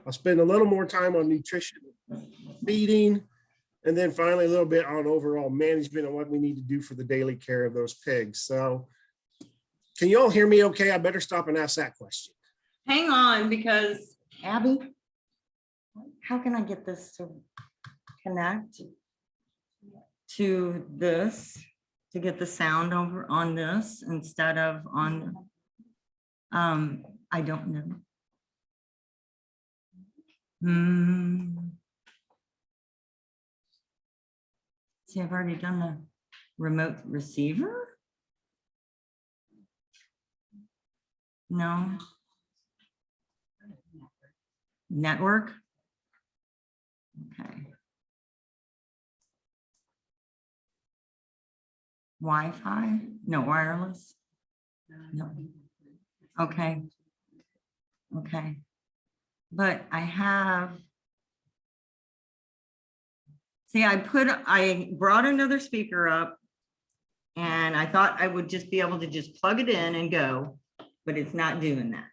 I'll spend a little more time on nutrition, feeding, and then finally a little bit on overall management and what we need to do for the daily care of those pigs. So can you all hear me okay? I better stop and ask that question. Hang on, because Abby, how can I get this to connect to this, to get the sound over on this instead of on, I don't know. See, I've already done the remote receiver. No. Network. Okay. Wi-Fi? No, wireless? No. Okay. Okay. But I have, see, I brought another speaker up and I thought I would just be able to just plug it in and go, but it's not doing that.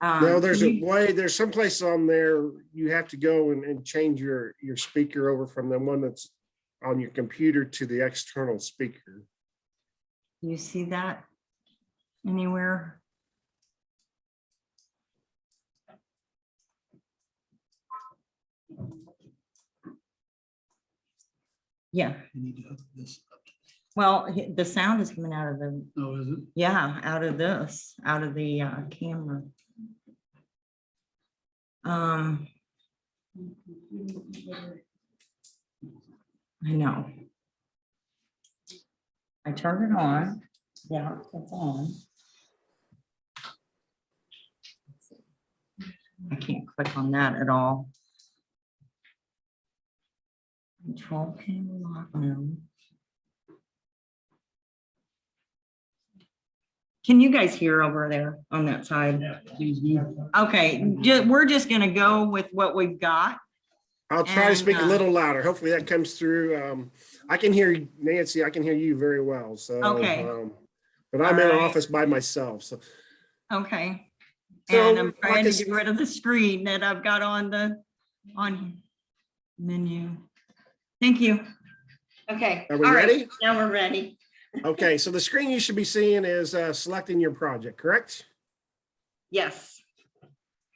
No, there's a way, there's some place on there you have to go and change your speaker over from the one that's on your computer to the external speaker. You see that anywhere? Yeah. You need to hook this up. Well, the sound is coming out of the, Oh, is it? yeah, out of this, out of the camera. I know. I turned it on. Yeah, it's on. I can't click on that at all. Control panel lock now. Can you guys hear over there on that side? Okay, we're just gonna go with what we've got. I'll try to speak a little louder. Hopefully that comes through. I can hear you, Nancy. I can hear you very well. So, Okay. But I'm in an office by myself. So, Okay. So, And I'm trying like to get rid of the screen that I've got on the menu. Thank you. Okay. Are we All right, ready? now we're ready. Okay, so the screen you should be seeing is selecting your project, correct? Yes.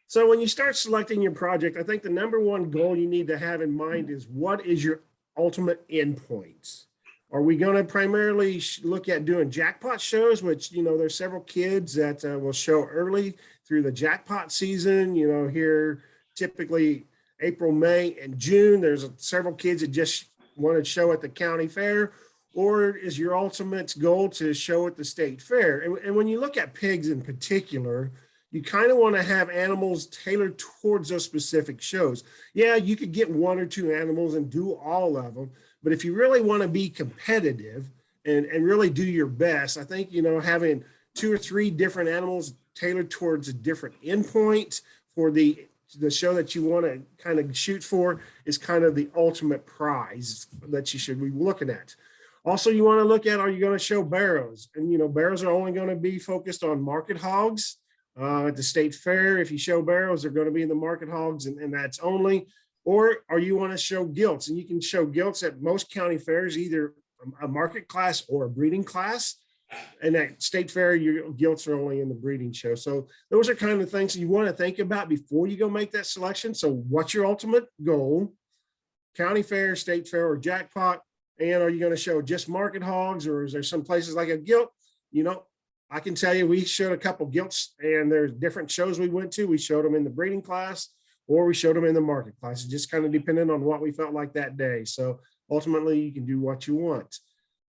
So when you start selecting your project, I think the number one goal you need to have in mind is what is your ultimate endpoint? Are we going to primarily look at doing jackpot shows, which, you know, there's several kids that will show early through the jackpot season, you know, here typically April, May, and June. There's several kids that just want to show at the county fair. Or is your ultimate goal to show at the state fair? And when you look at pigs in particular, you kind of want to have animals tailored towards those specific shows. Yeah, you could get one or two animals and do all of them. But if you really want to be competitive and really do your best, I think, you know, having 2 or 3 different animals tailored towards a different endpoint for the show that you want to kind of shoot for is kind of the ultimate prize that you should be looking at. Also, you want to look at, are you going to show barrows? And, you know, barrows are only going to be focused on market hogs at the state fair. If you show barrows, they're going to be in the market hogs and that's only. Or you want to show gilts, and you can show gilts at most county fairs, either a market class or a breeding class. And at state fair, your gilts are only in the breeding show. So those are kind of things you want to think about before you go make that selection. So what's your ultimate goal? County fair, state fair, or jackpot? And are you going to show just market hogs, or is there some places like a gilt? You know, I can tell you, we showed a couple gilts, and there's different shows we went to. We showed them in the breeding class, or we showed them in the market class. It just kind of depended on what we felt like that day. So ultimately, you can do what you want.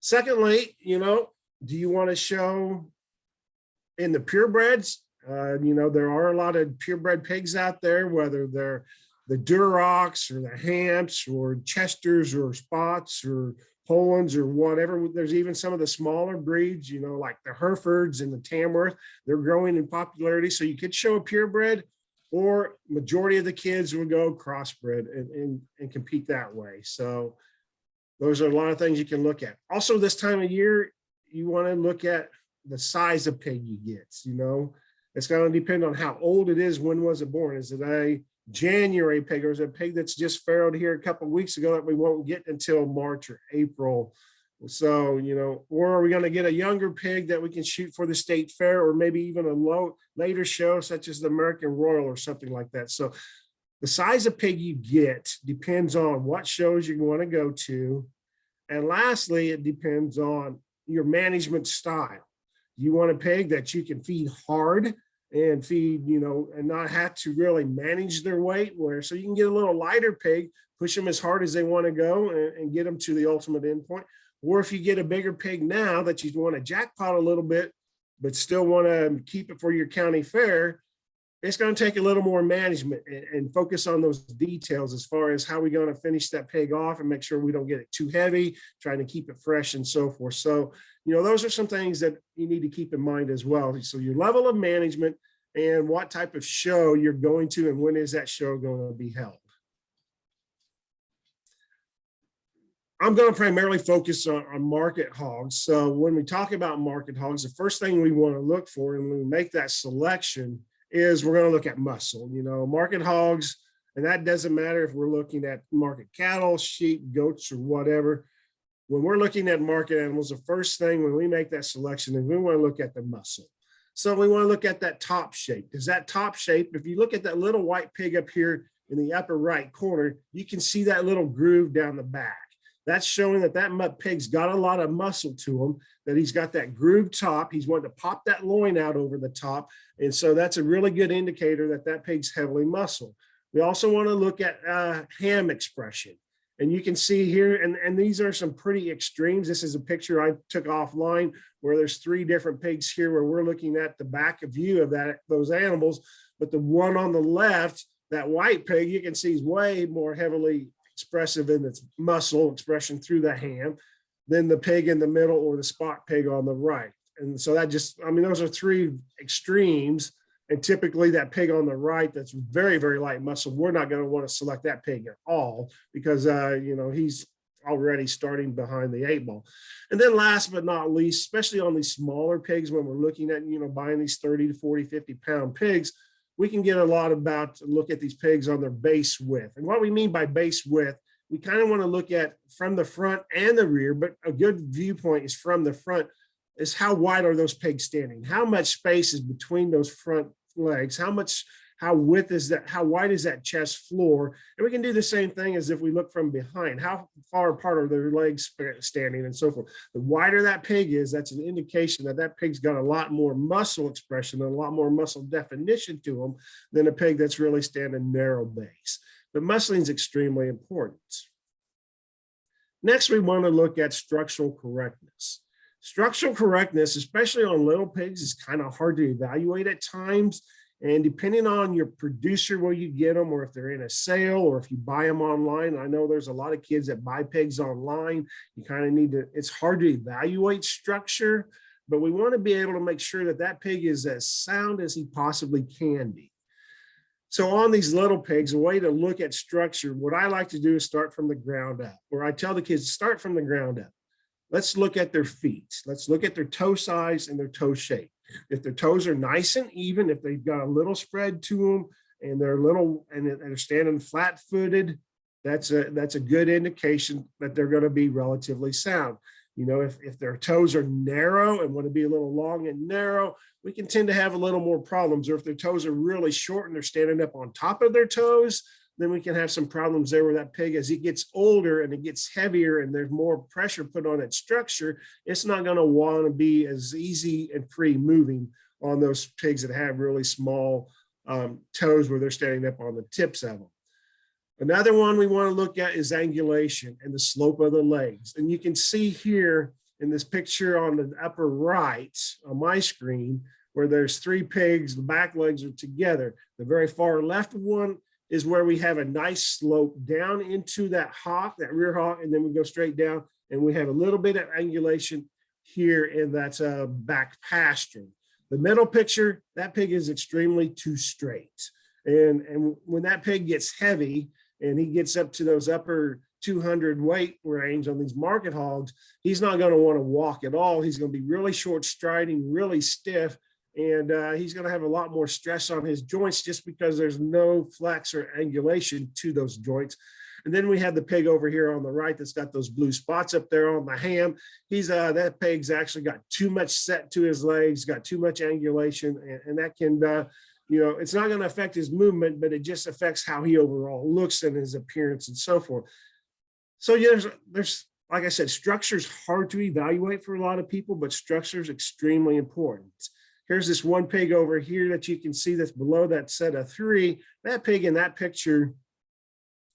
Secondly, you know, do you want to show in the purebreds? You know, there are a lot of purebred pigs out there, whether they're the Durocs or the Hamps or Chesters or Spots or Polands or whatever. There's even some of the smaller breeds, you know, like the Herefords and the Tamworth. They're growing in popularity. So you could show a purebred, or majority of the kids will go crossbred and compete that way. So those are a lot of things you can look at. Also, this time of year, you want to look at the size of pig you get. You know, it's going to depend on how old it is. When was it born? Is it a January pig, or is a pig that's just farrowed here a couple of weeks ago that we won't get until March or April. So, you know, or are we going to get a younger pig that we can shoot for the state fair, or maybe even a later show such as the American Royal or something like that. So the size of pig you get depends on what shows you want to go to. And lastly, it depends on your management style. You want a pig that you can feed hard and feed, you know, and not have to really manage their weight, where so you can get a little lighter pig, push them as hard as they want to go and get them to the ultimate endpoint. Or if you get a bigger pig now that you want to jackpot a little bit, but still want to keep it for your county fair, it's going to take a little more management and focus on those details as far as how we're going to finish that pig off and make sure we don't get it too heavy, trying to keep it fresh and so forth. So, you know, those are some things that you need to keep in mind as well. So your level of management and what type of show you're going to and when is that show going to be held. I'm going to primarily focus on market hogs. So when we talk about market hogs, the first thing we want to look for and when we make that selection is we're going to look at muscle. You know, market hogs, and that doesn't matter if we're looking at market cattle, sheep, goats, or whatever. When we're looking at market animals, the first thing when we make that selection is we want to look at the muscle. So we want to look at that top shape. Is that top shape, if you look at that little white pig up here in the upper right corner, you can see that little groove down the back. That's showing that that pig's got a lot of muscle to him, that he's got that grooved top. He's wanting to pop that loin out over the top. And so that's a really good indicator that that pig's heavily muscled. We also want to look at ham expression. And you can see here, and these are some pretty extremes. This is a picture I took offline where there's 3 different pigs here where we're looking at the back of view of those animals. But the one on the left, that white pig, you can see is way more heavily expressive in its muscle expression through the ham than the pig in the middle or the spot pig on the right. And so that just, I mean, those are 3 extremes. And typically that pig on the right, that's very, very light muscle, we're not going to want to select that pig at all because, you know, he's already starting behind the 8 ball. And then last but not least, especially on these smaller pigs, when we're looking at, you know, buying these 30 to 40, 50 pound pigs, we can get a lot about look at these pigs on their base width. And what we mean by base width, we kind of want to look at from the front and the rear, but a good viewpoint is from the front is how wide are those pigs standing? How much space is between those front legs? How width is that? How wide is that chest floor? And we can do the same thing as if we look from behind. How far apart are their legs standing and so forth? The wider that pig is, that's an indication that that pig's got a lot more muscle expression and a lot more muscle definition to them than a pig that's really standing narrow base. But muscling is extremely important. Next, we want to look at structural correctness. Structural correctness, especially on little pigs, is kind of hard to evaluate at times. And depending on your producer, where you get them, or if they're in a sale, or if you buy them online, I know there's a lot of kids that buy pigs online. You kind of need to, it's hard to evaluate structure, but we want to be able to make sure that that pig is as sound as he possibly can be. So on these little pigs, a way to look at structure, what I like to do is start from the ground up, where I tell the kids, start from the ground up. Let's look at their feet. Let's look at their toe size and their toe shape. If their toes are nice and even, if they've got a little spread to them and they're standing flat-footed, that's a good indication that they're going to be relatively sound. You know, if their toes are narrow and want to be a little long and narrow, we can tend to have a little more problems. Or if their toes are really short and they're standing up on top of their toes, then we can have some problems there where that pig, as it gets older and it gets heavier and there's more pressure put on its structure, it's not going to want to be as easy and free moving on those pigs that have really small toes where they're standing up on the tips of them. Another one we want to look at is angulation and the slope of the legs. And you can see here in this picture on the upper right on my screen where there's 3 pigs, the back legs are together. The very far left one is where we have a nice slope down into that hock, that rear hock, and then we go straight down and we have a little bit of angulation here in that back pastern. The middle picture, that pig is extremely too straight. And when that pig gets heavy and he gets up to those upper 200 weight range on these market hogs, he's not going to want to walk at all. He's going to be really short striding, really stiff, And he's going to have a lot more stress on his joints just because there's no flex or angulation to those joints. And then we have the pig over here on the right that's got those blue spots up there on the ham. That pig's actually got too much set to his legs, got too much angulation, and that can, it's not going to affect his movement, but it just affects how he overall looks and his appearance and so forth. So yeah, there's like I said, structure is hard to evaluate for a lot of people, but structure is extremely important. Here's this one pig over here that you can see that's below that set of 3. That pig in that picture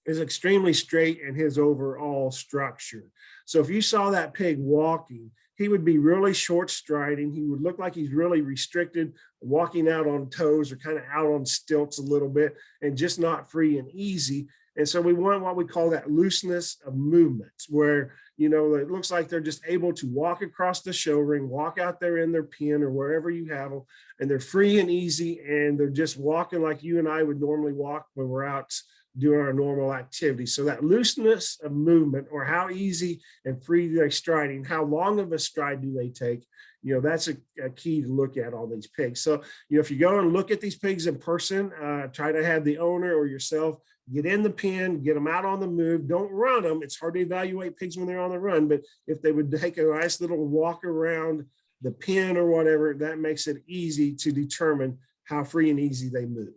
is extremely straight in his overall structure. So if you saw that pig walking, he would be really short striding. He would look like he's really restricted, walking out on toes or kind of out on stilts a little bit and just not free and easy. And so we want what we call that looseness of movements, where, it looks like they're just able to walk across the show ring, walk out there in their pen or wherever you have them, and they're free and easy, and they're just walking like you and I would normally walk when we're out doing our normal activity. So that looseness of movement, or how easy and free they're striding, how long of a stride do they take, that's a key to look at all these pigs. So, if you go and look at these pigs in person, try to have the owner or yourself get in the pen, get them out on the move. Don't run them. It's hard to evaluate pigs when they're on the run, but if they would take a nice little walk around the pen or whatever, that makes it easy to determine how free and easy they move.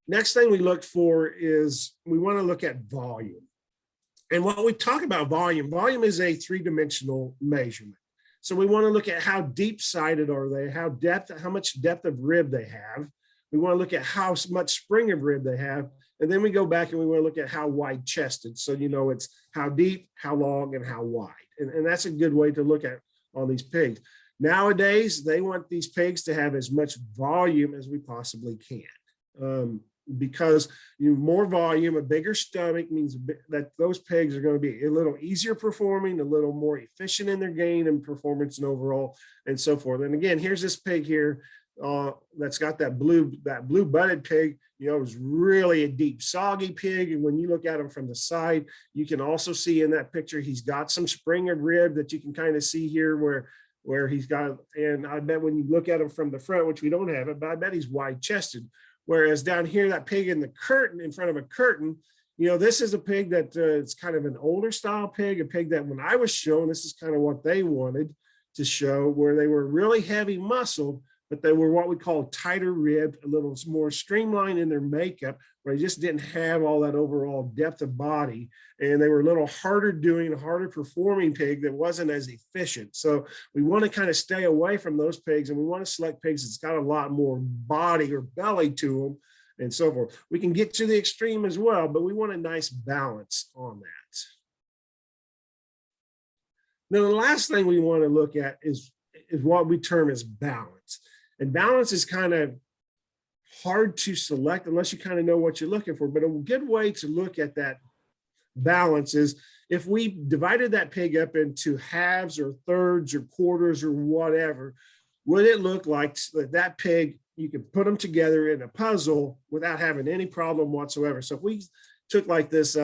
Next thing we look for is we want to look at volume. And when we talk about volume is a 3-dimensional measurement. So we want to look at how deep-sided are they, how much depth of rib they have. We want to look at how much spring of rib they have. And then we go back and we want to look at how wide chested. So, it's how deep, how long, and how wide. And that's a good way to look at all these pigs. Nowadays, they want these pigs to have as much volume as we possibly can. Because more volume, a bigger stomach means that those pigs are going to be a little easier performing, a little more efficient in their gain and performance and overall, and so forth. And again, here's this pig here that's got that blue butted pig. Is really a deep, soggy pig. And when you look at him from the side, you can also see in that picture he's got some spring of rib that you can kind of see here where he's got. And I bet when you look at him from the front, which we don't have it, but I bet he's wide chested. Whereas down here, that pig in the curtain, in front of a curtain, this is a pig that it's kind of an older style pig, a pig that when I was shown, this is kind of what they wanted to show, where they were really heavy muscled, but they were what we call tighter ribbed, a little more streamlined in their makeup, where they just didn't have all that overall depth of body. And they were a little harder performing pig that wasn't as efficient. So we want to kind of stay away from those pigs, and we want to select pigs that's got a lot more body or belly to them and so forth. We can get to the extreme as well, but we want a nice balance on that. Now, the last thing we want to look at is what we term as balance. And balance is kind of hard to select unless you kind of know what you're looking for. But a good way to look at that balance is if we divided that pig up into halves or thirds or quarters or whatever, would it look like that pig, you could put them together in a puzzle without having any problem whatsoever. So if we took like this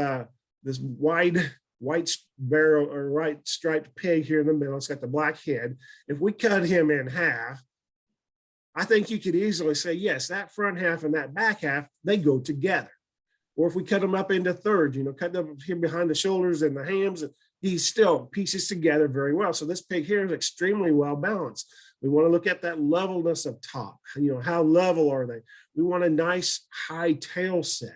white barrel or white striped pig here in the middle, it's got the black head. If we cut him in half, I think you could easily say, yes, that front half and that back half, they go together. Or if we cut them up into thirds, cut them here behind the shoulders and the hams, he still pieces together very well. So this pig here is extremely well balanced. We want to look at that levelness of top. How level are they? We want a nice high tail set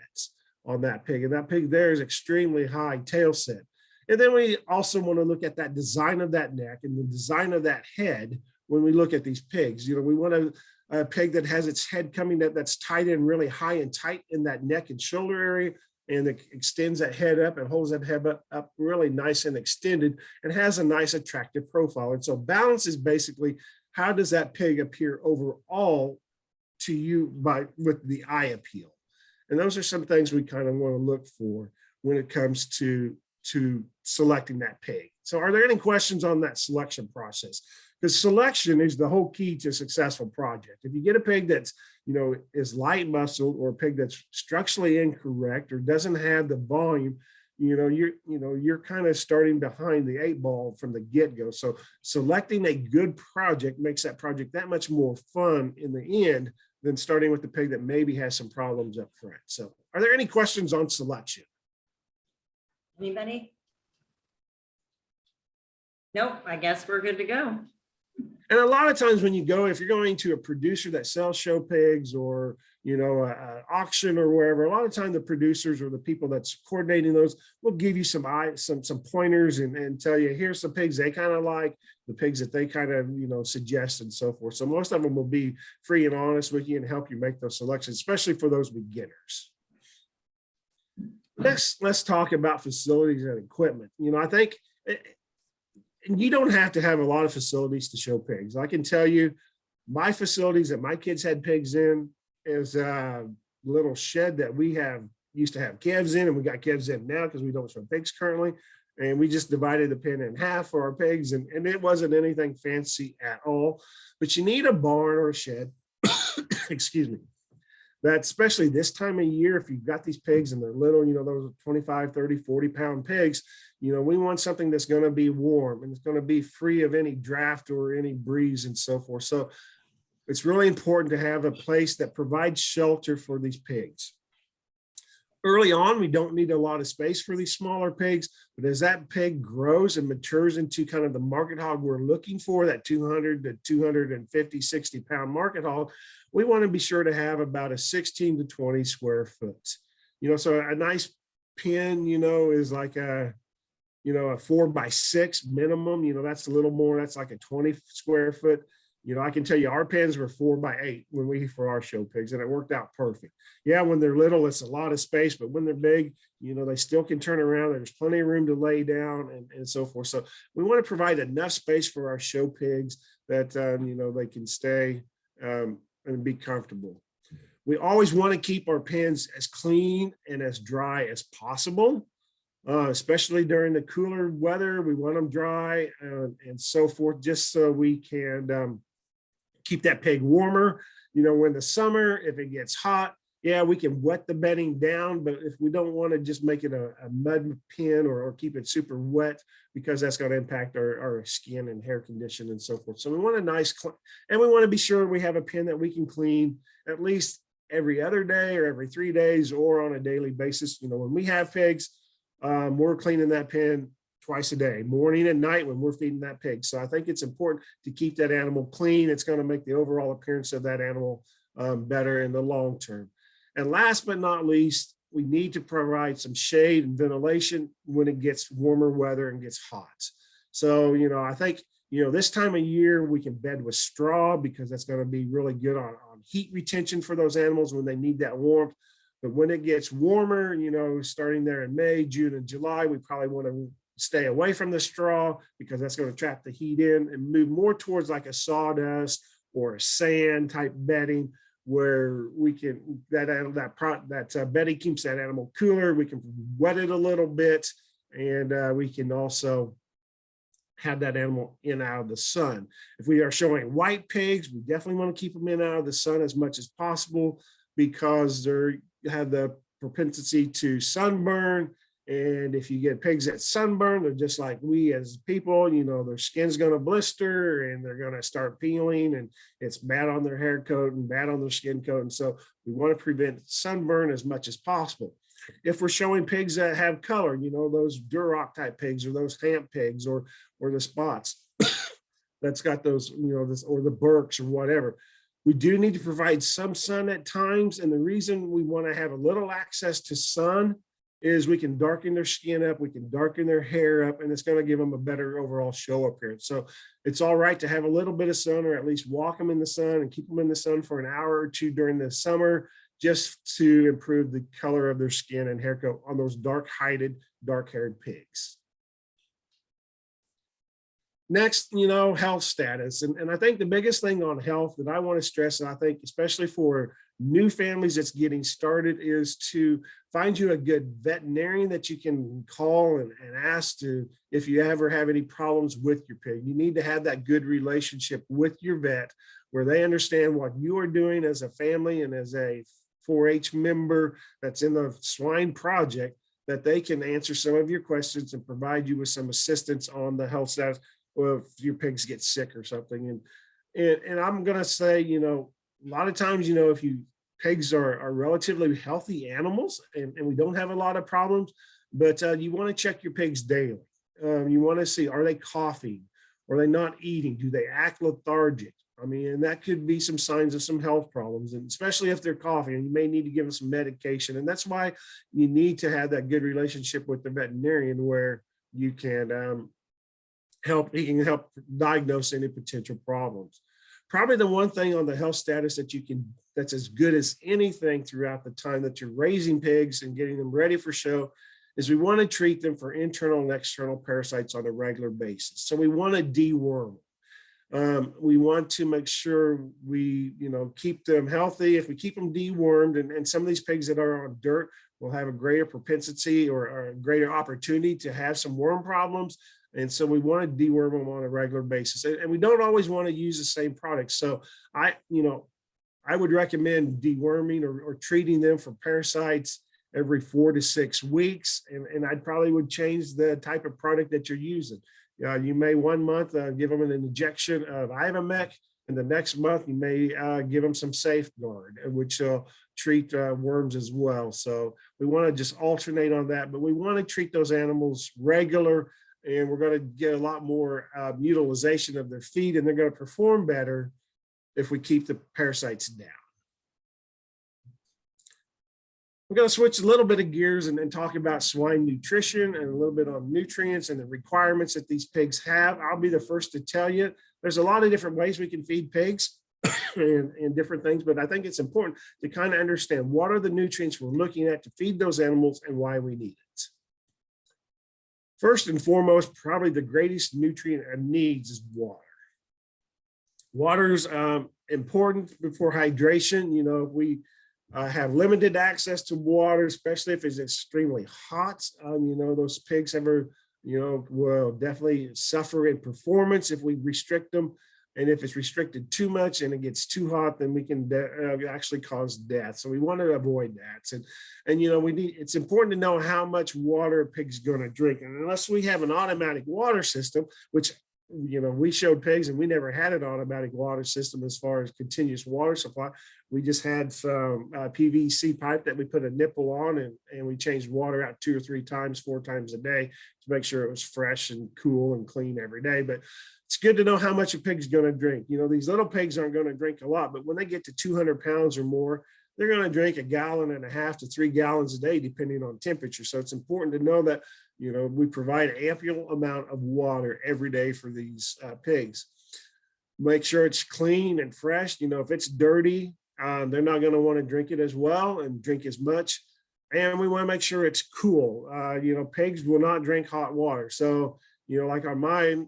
on that pig. And that pig there is extremely high tail set. And then we also want to look at that design of that neck and the design of that head when we look at these pigs. We want a pig that has its head coming that's tied in really high and tight in that neck and shoulder area, and it extends that head up and holds that head up really nice and extended and has a nice attractive profile. And so balance is basically, how does that pig appear overall to you with the eye appeal? And those are some things we kind of want to look for when it comes to selecting that pig. So are there any questions on that selection process? Because selection is the whole key to a successful project. If you get a pig that's, is light muscled, or a pig that's structurally incorrect or doesn't have the volume, you're kind of starting behind the 8 ball from the get-go. So selecting a good project makes that project that much more fun in the end than starting with the pig that maybe has some problems up front. So are there any questions on selection? Anybody? Nope, I guess we're good to go. And a lot of times when you go, if you're going to a producer that sells show pigs or, an auction or wherever, a lot of time the producers or the people that's coordinating those will give you some pointers and tell you, here's some pigs they kind of like, the pigs that they kind of, suggest and so forth. So most of them will be free and honest with you and help you make those selections, especially for those beginners. Next, let's talk about facilities and equipment. I think and you don't have to have a lot of facilities to show pigs. I can tell you my facilities that my kids had pigs in is a little shed that we used to have calves in, and we got calves in now because we don't show pigs currently. And we just divided the pen in half for our pigs, and it wasn't anything fancy at all. But you need a barn or a shed, excuse me, that especially this time of year, if you've got these pigs and they're little, those 25, 30, 40-pound pigs, we want something that's going to be warm and it's going to be free of any draft or any breeze and so forth. So it's really important to have a place that provides shelter for these pigs. Early on, we don't need a lot of space for these smaller pigs, but as that pig grows and matures into kind of the market hog we're looking for, that 200 to 250, 60-pound market hog, we want to be sure to have about a 16 to 20 square foot. So a nice pen, is like a 4x6 minimum, that's a little more, that's like a 20 square foot. I can tell you our pens were 4x8 for our show pigs, and it worked out perfect. Yeah, when they're little, it's a lot of space, but when they're big, they still can turn around. There's plenty of room to lay down and so forth. So we want to provide enough space for our show pigs that, they can stay and be comfortable. We always want to keep our pens as clean and as dry as possible. Especially during the cooler weather, we want them dry and so forth, just so we can keep that pig warmer. When the summer, if it gets hot, yeah, we can wet the bedding down, but if we don't want to just make it a mud pen or keep it super wet, because that's going to impact our skin and hair condition and so forth. So we want a nice, and we want to be sure we have a pen that we can clean at least every other day or every 3 days or on a daily basis. When we have pigs, we're cleaning that pen twice a day, morning and night when we're feeding that pig. So I think it's important to keep that animal clean. It's going to make the overall appearance of that animal better in the long term. And last but not least, we need to provide some shade and ventilation when it gets warmer weather and gets hot. So, I think, this time of year we can bed with straw because that's going to be really good on heat retention for those animals when they need that warmth. But when it gets warmer, starting there in May, June, and July, we probably want to stay away from the straw because that's going to trap the heat in and move more towards like a sawdust or a sand type bedding where we can, that bedding keeps that animal cooler. We can wet it a little bit, and we can also have that animal in out of the sun. If we are showing white pigs, we definitely want to keep them in out of the sun as much as possible because they have the propensity to sunburn. And if you get pigs that sunburn, they're just like we as people, their skin's going to blister and they're going to start peeling, and it's bad on their hair coat and bad on their skin coat. And so we want to prevent sunburn as much as possible. If we're showing pigs that have color, those Duroc type pigs or those Hamp pigs or the spots that's got those, or the Burks or whatever, we do need to provide some sun at times. And the reason we want to have a little access to sun is we can darken their skin up, we can darken their hair up, and it's going to give them a better overall show appearance. So it's all right to have a little bit of sun, or at least walk them in the sun and keep them in the sun for an hour or two during the summer, just to improve the color of their skin and hair coat on those dark-hided, dark-haired pigs. Next, health status. And I think the biggest thing on health that I want to stress, and I think especially for new families that's getting started, is to find you a good veterinarian that you can call and ask to, if you ever have any problems with your pig. You need to have that good relationship with your vet where they understand what you are doing as a family and as a 4-H member that's in the swine project, that they can answer some of your questions and provide you with some assistance on the health status, or if your pigs get sick or something. And I'm going to say, a lot of times, if pigs are relatively healthy animals and we don't have a lot of problems, but you want to check your pigs daily. You want to see, are they coughing? Are they not eating? Do they act lethargic? I mean, and that could be some signs of some health problems, and especially if they're coughing, you may need to give them some medication. And that's why you need to have that good relationship with the veterinarian where you can he can help diagnose any potential problems. Probably the one thing on the health status that's as good as anything throughout the time that you're raising pigs and getting them ready for show is we want to treat them for internal and external parasites on a regular basis. So we want to deworm. We want to make sure we, keep them healthy. If we keep them dewormed, and some of these pigs that are on dirt will have a greater propensity or a greater opportunity to have some worm problems. And so we want to deworm them on a regular basis. And we don't always want to use the same product. So I would recommend deworming or treating them for parasites every 4 to 6 weeks. And I probably would change the type of product that you're using. You may 1 month give them an injection of Ivomec, and the next month you may give them some Safeguard, which will treat worms as well. So we want to just alternate on that, but we want to treat those animals regular, and we're going to get a lot more utilization of their feed, and they're going to perform better if we keep the parasites down. We're going to switch a little bit of gears and talk about swine nutrition and a little bit on nutrients and the requirements that these pigs have. I'll be the first to tell you, there's a lot of different ways we can feed pigs and different things, but I think it's important to kind of understand what are the nutrients we're looking at to feed those animals and why we need it. First and foremost, probably the greatest nutrient it needs is water. Water's important for hydration. If we have limited access to water, especially if it's extremely hot. Those pigs will definitely suffer in performance if we restrict them. And if it's restricted too much and it gets too hot, then we can actually cause death. So we want to avoid that. And it's important to know how much water a pig's going to drink. And unless we have an automatic water system, which we showed pigs and we never had an automatic water system as far as continuous water supply. We just had some PVC pipe that we put a nipple on and we changed water out 2 or 3 times, 4 times a day to make sure it was fresh and cool and clean every day. But it's good to know how much a pig's going to drink. These little pigs aren't going to drink a lot, but when they get to 200 pounds or more, they're going to drink 1.5 gallons to 3 gallons a day, depending on temperature. So it's important to know that we provide ample amount of water every day for these pigs. Make sure it's clean and fresh. If it's dirty, they're not going to want to drink it as well and drink as much. And we want to make sure it's cool. Pigs will not drink hot water. So, like on mine,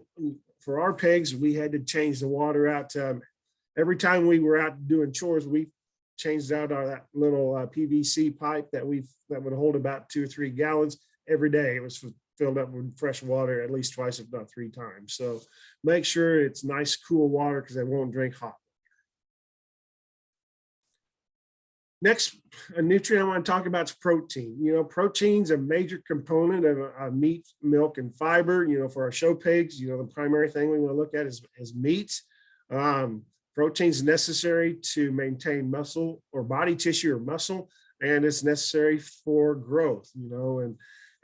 for our pigs, we had to change the water out. Every time we were out doing chores, we changed out that little PVC pipe that would hold about 2 or 3 gallons. Every day it was filled up with fresh water at least twice, if not 3 times. So make sure it's nice, cool water because they won't drink hot. Next, a nutrient I want to talk about is protein. Protein's a major component of meat, milk, and fiber. For our show pigs, the primary thing we want to look at is meat. Protein's necessary to maintain muscle or body tissue or muscle, and it's necessary for growth,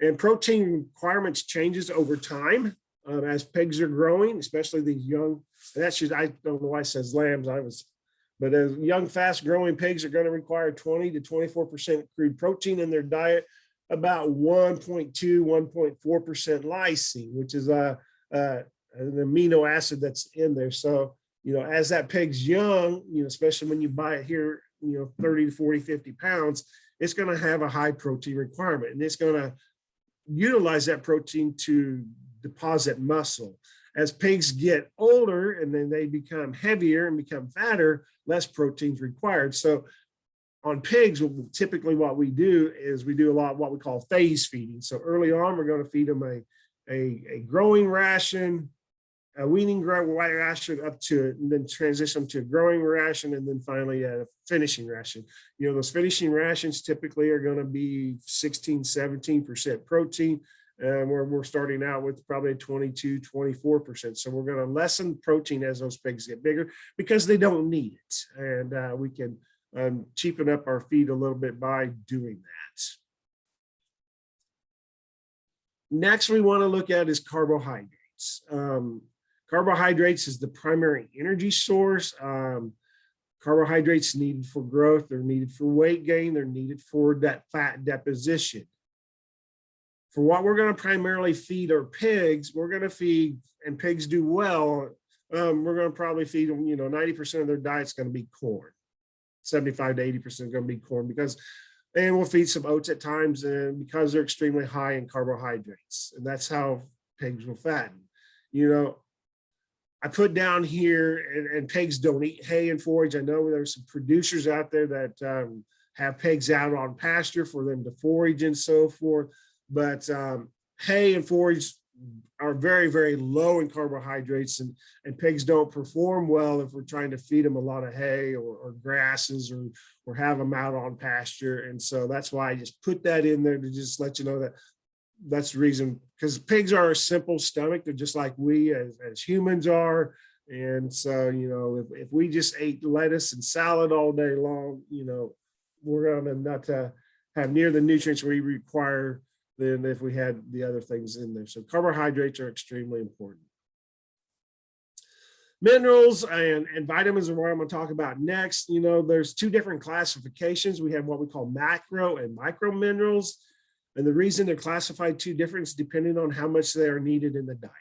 and protein requirements changes over time as pigs are growing, especially these young, and I don't know why it says lambs, but as young, fast growing pigs are going to require 20 to 24% crude protein in their diet, about 1.2, 1.4% lysine, which is an amino acid that's in there. So, as that pig's young, especially when you buy it here, 30 to 40, 50 pounds, it's going to have a high protein requirement, and it's going to utilize that protein to deposit muscle. As pigs get older and then they become heavier and become fatter, less protein is required. So on pigs, typically what we do is we do a lot of what we call phase feeding. So early on, we're going to feed them a growing ration, a weaning white ration up to, and then transition to a growing ration, and then finally a finishing ration. You know, those finishing rations typically are going to be 16, 17% protein. And we're starting out with probably 22, 24%. So we're going to lessen protein as those pigs get bigger because they don't need it. And we can cheapen up our feed a little bit by doing that. Next, we want to look at is carbohydrates. Carbohydrates is the primary energy source. Carbohydrates needed for growth, they're needed for weight gain, they're needed for that fat deposition. For what we're going to primarily feed our pigs, we're going to feed, and pigs do well, we're going to probably feed them, 90% of their diet's going to be corn. 75 to 80% is going to be corn, because, and we'll feed some oats at times, and because they're extremely high in carbohydrates, and that's how pigs will fatten. I put down here, and pigs don't eat hay and forage. I know there's some producers out there that have pigs out on pasture for them to forage and so forth. But hay and forage are very, very low in carbohydrates, and pigs don't perform well if we're trying to feed them a lot of hay or grasses or have them out on pasture. And so that's why I just put that in there to just let you know that that's the reason, because pigs are a simple stomach. They're just like we as humans are. And so, if we just ate lettuce and salad all day long, we're going to not have near the nutrients we require than if we had the other things in there. So carbohydrates are extremely important. Minerals and vitamins are what I'm going to talk about next. There's two different classifications. We have what we call macro and micro minerals. And the reason they're classified two different is depending on how much they are needed in the diet.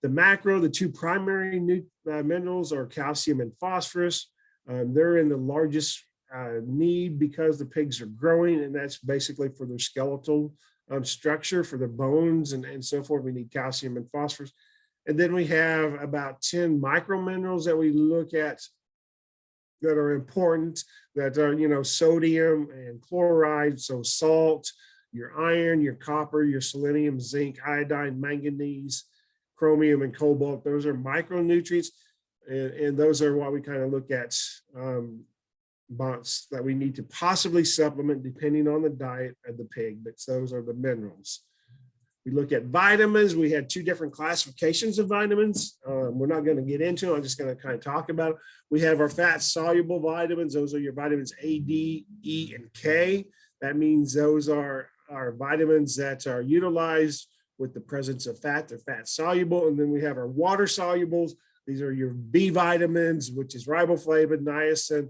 The macro, the two primary minerals are calcium and phosphorus. They're in the largest need because the pigs are growing, and that's basically for their skeletal structure, for their bones and so forth. We need calcium and phosphorus. And then we have about 10 micro minerals that we look at that are important, that are, sodium and chloride, so salt, your iron, your copper, your selenium, zinc, iodine, manganese, chromium, and cobalt. Those are micronutrients, and those are what we kind of look at that we need to possibly supplement depending on the diet of the pig, but those are the minerals. We look at vitamins. We had two different classifications of vitamins. We're not going to get into it. I'm just going to kind of talk about it. We have our fat soluble vitamins. Those are your vitamins A, D, E, and K. That means those are vitamins that are utilized with the presence of fat. They're fat soluble. And then we have our water solubles. These are your B vitamins, which is riboflavin, niacin,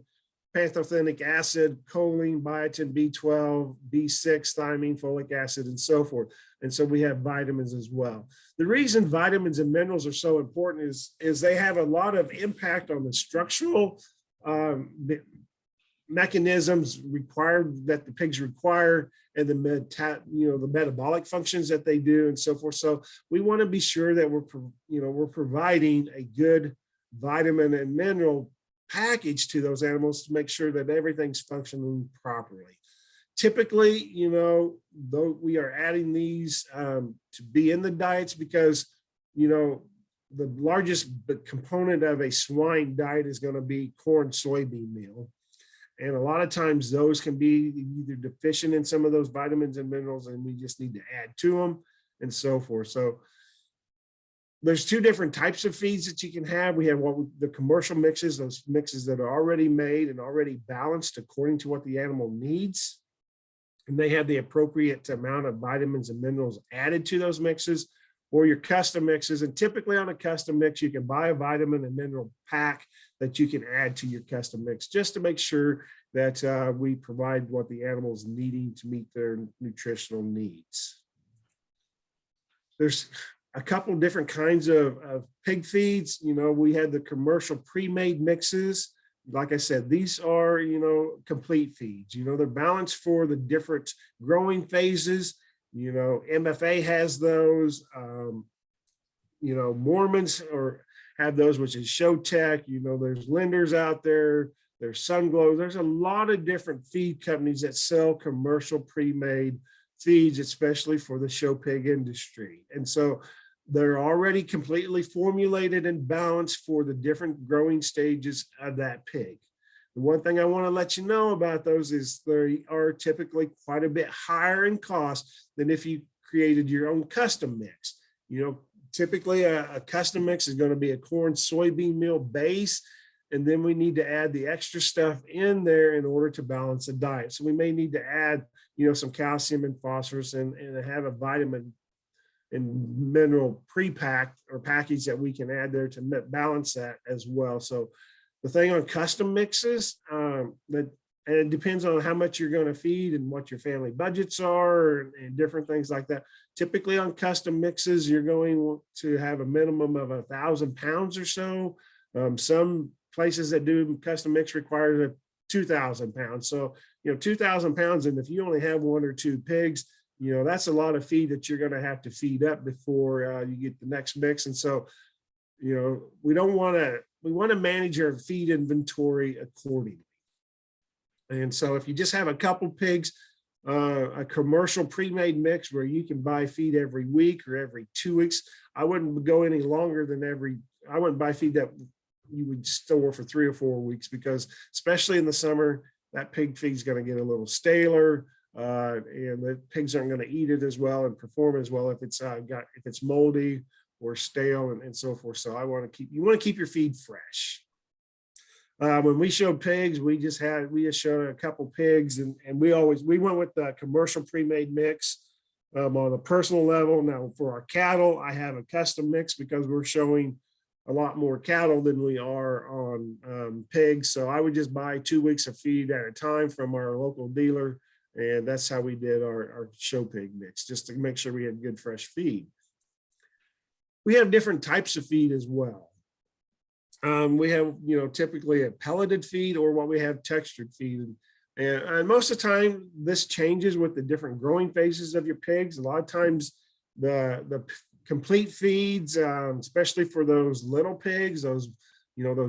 pantothenic acid, choline, biotin, B12, B6, thiamine, folic acid, and so forth. And so we have vitamins as well. The reason vitamins and minerals are so important is they have a lot of impact on the structural mechanisms required that the pigs require, and the metabolic functions that they do and so forth. So we want to be sure that we're providing a good vitamin and mineral package to those animals to make sure that everything's functioning properly. Typically, though we are adding these to be in the diets because, the largest component of a swine diet is going to be corn soybean meal. And a lot of times those can be either deficient in some of those vitamins and minerals, and we just need to add to them and so forth. So there's two different types of feeds that you can have. We have the commercial mixes, those mixes that are already made and already balanced according to what the animal needs. And they have the appropriate amount of vitamins and minerals added to those mixes, or your custom mixes. And typically on a custom mix, you can buy a vitamin and mineral pack that you can add to your custom mix, just to make sure that we provide what the animal's needing to meet their nutritional needs. There's a couple of different kinds of pig feeds. We had the commercial pre-made mixes. Like I said, these are, complete feeds. They're balanced for the different growing phases. MFA has those. Mormons have those, which is Showtech. There's Linders out there. There's Sunglow. There's a lot of different feed companies that sell commercial pre-made feeds, especially for the show pig industry. And so they're already completely formulated and balanced for the different growing stages of that pig. The one thing I want to let you know about those is they are typically quite a bit higher in cost than if you created your own custom mix. You know, typically a custom mix is going to be a corn soybean meal base, and then we need to add the extra stuff in there in order to balance the diet. So we may need to add, you know, some calcium and phosphorus and have a vitamin and mineral pre-packed or package that we can add there to balance that as well. So the thing on custom mixes, and it depends on how much you're going to feed and what your family budgets are and different things like that. Typically on custom mixes, you're going to have a minimum of 1,000 pounds or so. Some places that do custom mix require 2,000 pounds. So, you know, 2,000 pounds. And if you only have 1 or 2 pigs, you know, that's a lot of feed that you're going to have to feed up before you get the next mix. And so, you know, we want to manage our feed inventory accordingly. And so if you just have a couple pigs, a commercial pre-made mix where you can buy feed every week or every 2 weeks, I wouldn't go any longer than I wouldn't buy feed that you would store for 3 or 4 weeks, because especially in the summer, that pig feed is going to get a little staler, and the pigs aren't going to eat it as well and perform as well if it's moldy or stale and so forth. So you want to keep your feed fresh. When we showed pigs, we just showed a couple pigs, and we went with the commercial pre-made mix on a personal level. Now for our cattle, I have a custom mix because we're showing a lot more cattle than we are on pigs. So I would just buy 2 weeks of feed at a time from our local dealer. And that's how we did our show pig mix, just to make sure we had good fresh feed. We have different types of feed as well. We have, you know, typically a pelleted feed or what we have textured feed. And most of the time, this changes with the different growing phases of your pigs. A lot of times the complete feeds, especially for those little pigs, those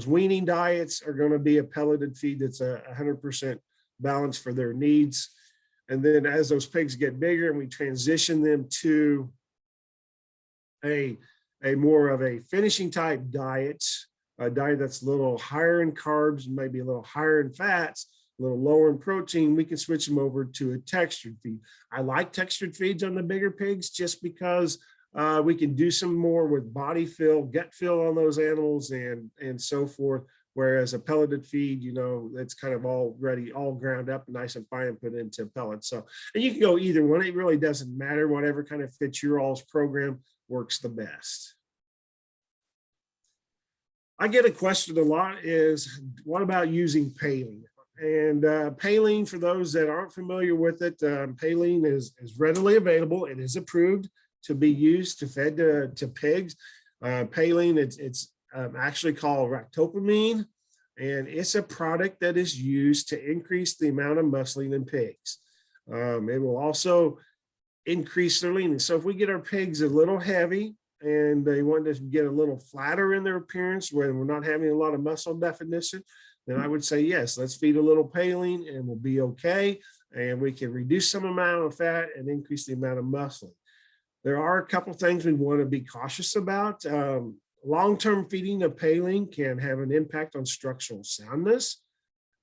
weaning diets are going to be a pelleted feed that's 100% balanced for their needs. And then as those pigs get bigger and we transition them to a more of a finishing type diet, a diet that's a little higher in carbs, maybe a little higher in fats, a little lower in protein, we can switch them over to a textured feed. I like textured feeds on the bigger pigs just because we can do some more with body fill, gut fill on those animals and so forth. Whereas a pelleted feed, you know, it's kind of already all ground up, nice and fine, and put into pellets. So, and you can go either one. It really doesn't matter. Whatever kind of fits your all's program works the best. I get a question a lot is, what about using Paline? And Paline, for those that aren't familiar with it, Paline is readily available. It is approved to be used to fed to pigs. Paline, it's actually called ractopamine, and it's a product that is used to increase the amount of muscling in pigs. It will also increase their leanness. So if we get our pigs a little heavy and they want to get a little flatter in their appearance where we're not having a lot of muscle definition, then I would say, yes, let's feed a little Paline and we'll be okay. And we can reduce some amount of fat and increase the amount of muscling. There are a couple things we want to be cautious about. Long-term feeding of Paline can have an impact on structural soundness,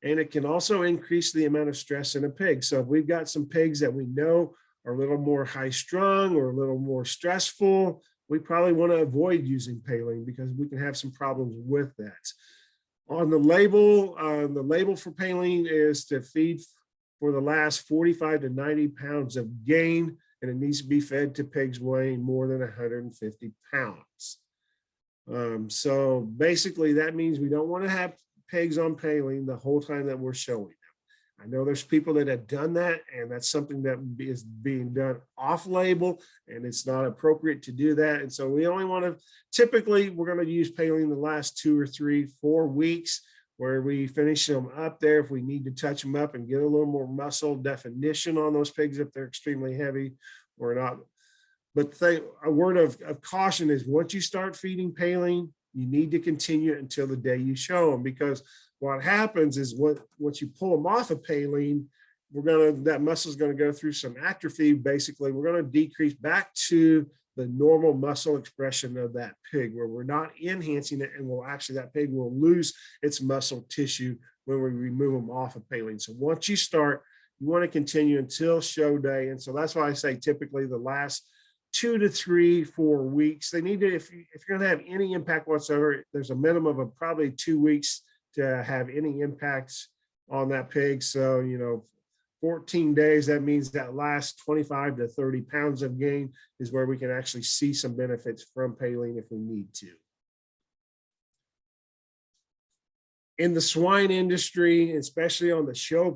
and it can also increase the amount of stress in a pig. So if we've got some pigs that we know are a little more high-strung or a little more stressful, we probably want to avoid using Paline because we can have some problems with that. On the label for Paline is to feed for the last 45 to 90 pounds of gain, and it needs to be fed to pigs weighing more than 150 pounds. So basically that means we don't want to have pigs on Paline the whole time that we're showing them. I know there's people that have done that, and that's something that is being done off label, and it's not appropriate to do that. And so we only want to, typically we're going to use Paline the last 2 or 3, 4 weeks where we finish them up there. If we need to touch them up and get a little more muscle definition on those pigs, if they're extremely heavy or not. But a word of caution is once you start feeding Paline, you need to continue it until the day you show them, because what happens is once you pull them off of Paline, that muscle is going to go through some atrophy. Basically, we're going to decrease back to the normal muscle expression of that pig, where we're not enhancing it, and will actually, that pig will lose its muscle tissue when we remove them off of Paylean. So once you start, you want to continue until show day. And so that's why I say typically the last 2 to 3, 4 weeks, they need to, if you're going to have any impact whatsoever, there's a minimum of probably 2 weeks to have any impacts on that pig. So, 14 days, that means that last 25 to 30 pounds of gain is where we can actually see some benefits from Paylean if we need to. In the swine industry, especially on the show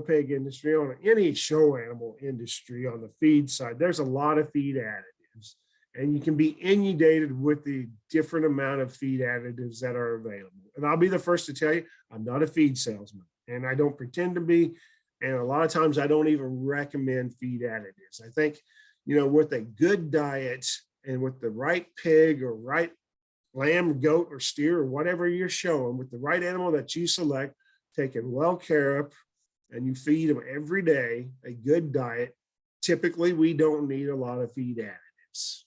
pig industry, on any show animal industry, on the feed side, there's a lot of feed additives, and you can be inundated with the different amount of feed additives that are available. And I'll be the first to tell you, I'm not a feed salesman, and I don't pretend to be. And a lot of times I don't even recommend feed additives. I think, with a good diet and with the right pig or right lamb, goat, or steer, or whatever you're showing, with the right animal that you select, taken well care of, and you feed them every day, a good diet, typically we don't need a lot of feed additives.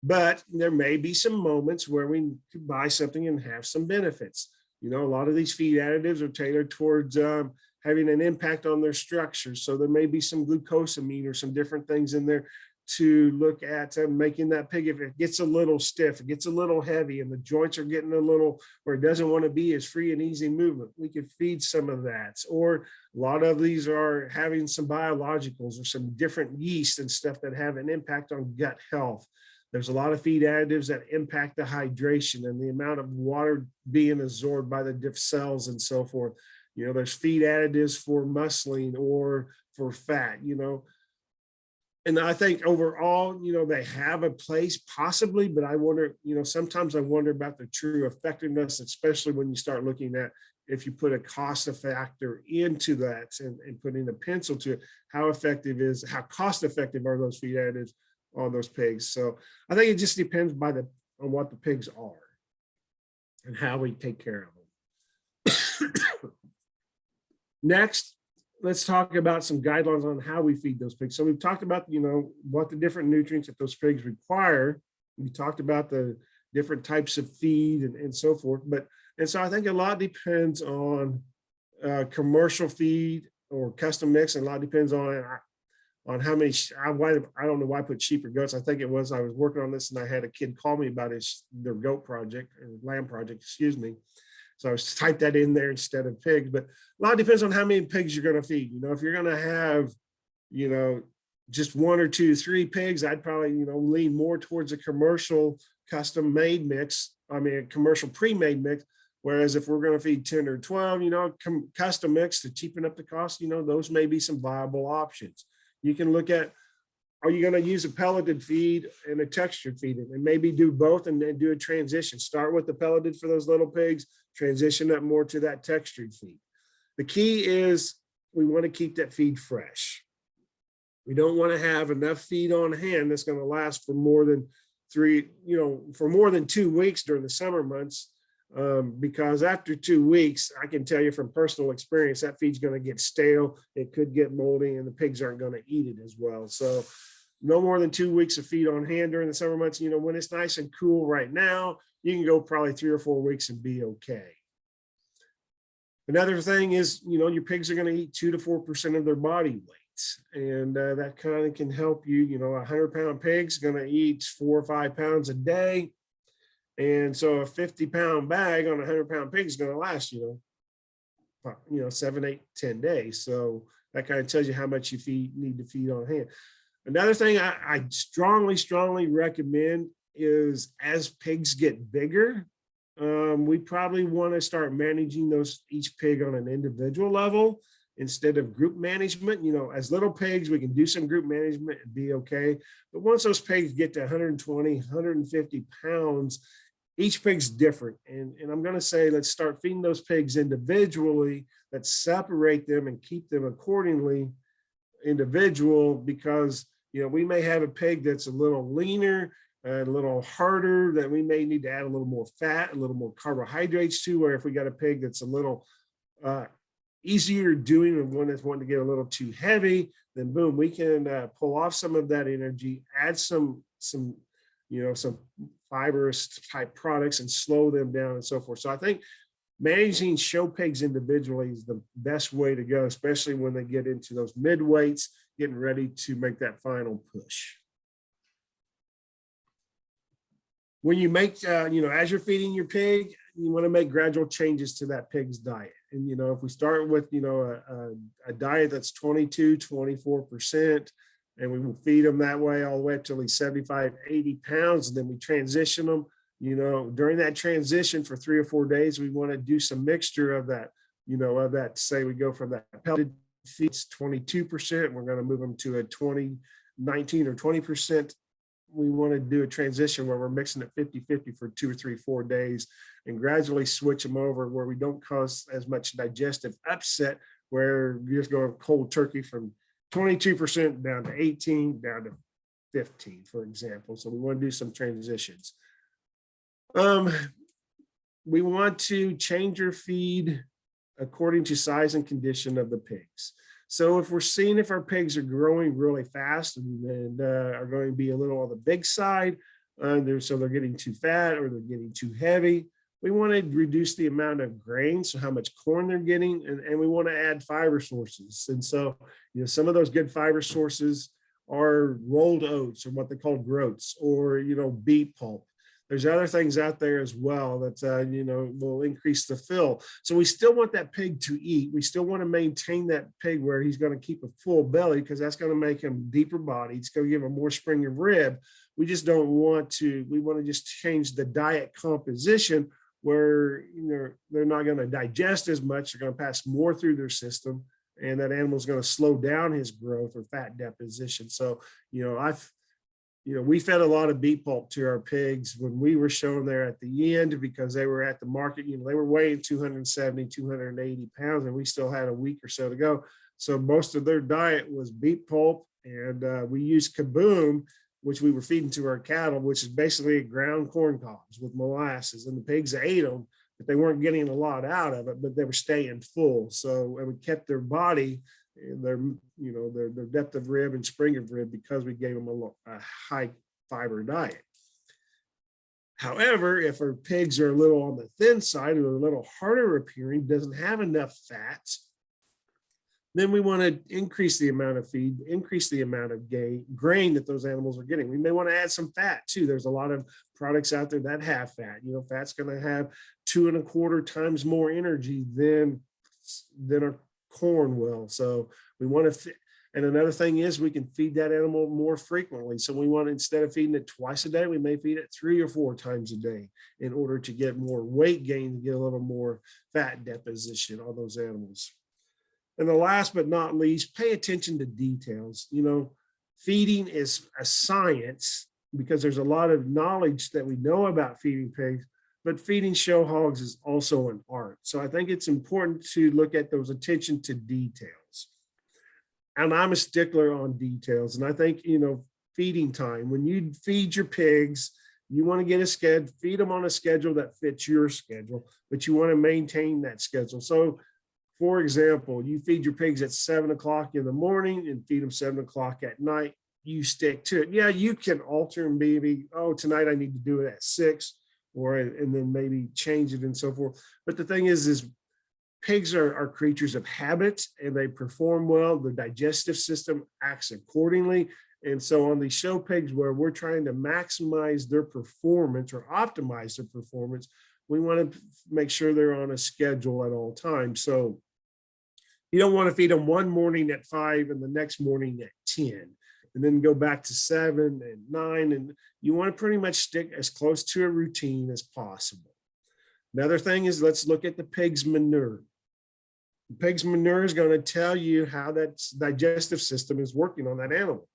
But there may be some moments where we could buy something and have some benefits. A lot of these feed additives are tailored towards having an impact on their structure. So there may be some glucosamine or some different things in there to look at making that pig, if it gets a little stiff, it gets a little heavy, and the joints are getting a little where it doesn't want to be as free and easy movement, we could feed some of that. Or a lot of these are having some biologicals or some different yeast and stuff that have an impact on gut health. There's a lot of feed additives that impact the hydration and the amount of water being absorbed by the diff cells and so forth. There's feed additives for muscling or for fat, And I think overall, they have a place possibly, but I wonder, sometimes I wonder about the true effectiveness, especially when you start looking at, if you put a cost factor into that and putting a pencil to it, how cost effective are those feed additives on those pigs? So I think it just depends on what the pigs are and how we take care of them. Next, let's talk about some guidelines on how we feed those pigs. So we've talked about, what the different nutrients that those pigs require. We talked about the different types of feed and so forth. And so I think a lot depends on commercial feed or custom mix, and a lot depends on how many. I don't know why I put sheep or goats. I think it was, I was working on this and I had a kid call me about their goat project or lamb project, excuse me. So I was typed that in there instead of pigs, but a lot depends on how many pigs you're going to feed. If you're going to have, just 1 or 2, 3 pigs, I'd probably, lean more towards a commercial custom made mix. I mean, a commercial pre-made mix. Whereas if we're going to feed 10 or 12, custom mix to cheapen up the cost, those may be some viable options. You can look at, are you going to use a pelleted feed and a textured feed, and maybe do both and then do a transition? Start with the pelleted for those little pigs, transition up more to that textured feed. The key is we want to keep that feed fresh. We don't want to have enough feed on hand that's going to last for more than 2 weeks during the summer months. Because after 2 weeks, I can tell you from personal experience, that feed's going to get stale. It could get moldy, and the pigs aren't going to eat it as well. So no more than 2 weeks of feed on hand during the summer months. When it's nice and cool right now, you can go probably 3 or 4 weeks and be okay. Another thing is, your pigs are going to eat 2 to 4% of their body weight. And that kind of can help you. A 100-pound pig's going to eat 4 or 5 pounds a day. And so a 50-pound bag on a 100-pound pig is going to last, 7, 8, 10 days. So that kind of tells you how much you need to feed on hand. Another thing I strongly, strongly recommend is, as pigs get bigger, we probably want to start managing each pig on an individual level instead of group management. As little pigs, we can do some group management and be okay. But once those pigs get to 120, 150 pounds, each pig's different. And I'm going to say, let's start feeding those pigs individually. Let's separate them and keep them accordingly individual, because, we may have a pig that's a little leaner, a little harder, that we may need to add a little more fat, a little more carbohydrates to, or if we got a pig that's a little easier doing and one that's wanting to get a little too heavy, then boom, we can pull off some of that energy, add some some fibrous type products and slow them down and so forth. So I think managing show pigs individually is the best way to go, especially when they get into those mid weights, getting ready to make that final push. When you make, as you're feeding your pig, you want to make gradual changes to that pig's diet. And, if we start with, a diet that's 22, 24%, and we will feed them that way all the way up to at least 75, 80 pounds, and then we transition them, during that transition for 3 or 4 days, we want to do some mixture of that, say we go from that pelleted feeds 22%, we're going to move them to a 19 or 20%. We want to do a transition where we're mixing it 50-50 for 2 or 3, 4 days and gradually switch them over where we don't cause as much digestive upset, where you just go cold turkey from 22% down to 18, down to 15, for example. So we want to do some transitions. We want to change your feed according to size and condition of the pigs. So if we're seeing if our pigs are growing really fast and are going to be a little on the big side, so they're getting too fat or they're getting too heavy, we want to reduce the amount of grain, so how much corn they're getting, and we want to add fiber sources. And so, some of those good fiber sources are rolled oats, or what they call groats, or, beet pulp. There's other things out there as well that, will increase the fill. So we still want that pig to eat. We still want to maintain that pig where he's going to keep a full belly, because that's going to make him deeper body. It's going to give him more spring of rib. We just don't want to, we want to just change the diet composition where, they're not going to digest as much. They're going to pass more through their system, and that animal is going to slow down his growth or fat deposition. So, we fed a lot of beet pulp to our pigs when we were shown there at the end, because they were at the market, they were weighing 270, 280 pounds, and we still had a week or so to go. So most of their diet was beet pulp, and we used kaboom, which we were feeding to our cattle, which is basically ground corn cobs with molasses, and the pigs ate them, but they weren't getting a lot out of it, but they were staying full. So, and we kept their body, their depth of rib and spring of rib, because we gave them a high fiber diet. However, if our pigs are a little on the thin side or a little harder appearing, doesn't have enough fats, then we want to increase the amount of feed, increase the amount of grain that those animals are getting. We may want to add some fat too. There's a lot of products out there that have fat. Fat's going to have 2.25 times more energy than our corn will. So we want to, and another thing is we can feed that animal more frequently. So we want to, instead of feeding it twice a day, we may feed it 3 or 4 times a day in order to get more weight gain, to get a little more fat deposition on those animals. And the last but not least, pay attention to details. Feeding is a science, because there's a lot of knowledge that we know about feeding pigs, but feeding show hogs is also an art. So I think it's important to look at those attention to details. And I'm a stickler on details. And I think, feeding time, when you feed your pigs, you want to get a schedule, feed them on a schedule that fits your schedule, but you want to maintain that schedule. So for example, you feed your pigs at 7 o'clock in the morning and feed them 7 o'clock at night. You stick to it. Yeah, you can alter and maybe, tonight I need to do it at 6, and then maybe change it and so forth. But the thing is pigs are creatures of habit, and they perform well. The digestive system acts accordingly. And so on these show pigs, where we're trying to maximize their performance or optimize their performance, we want to make sure they're on a schedule at all times. So you don't want to feed them one morning at 5 and the next morning at 10, and then go back to 7 and 9. And you want to pretty much stick as close to a routine as possible. Another thing is, let's look at the pig's manure. The pig's manure is going to tell you how that digestive system is working on that animal.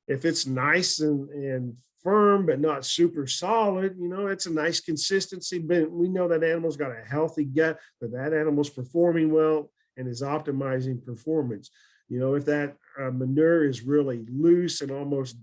If it's nice and firm, but not super solid, it's a nice consistency, but we know that animal's got a healthy gut, that animal's performing well and is optimizing performance. If that manure is really loose and almost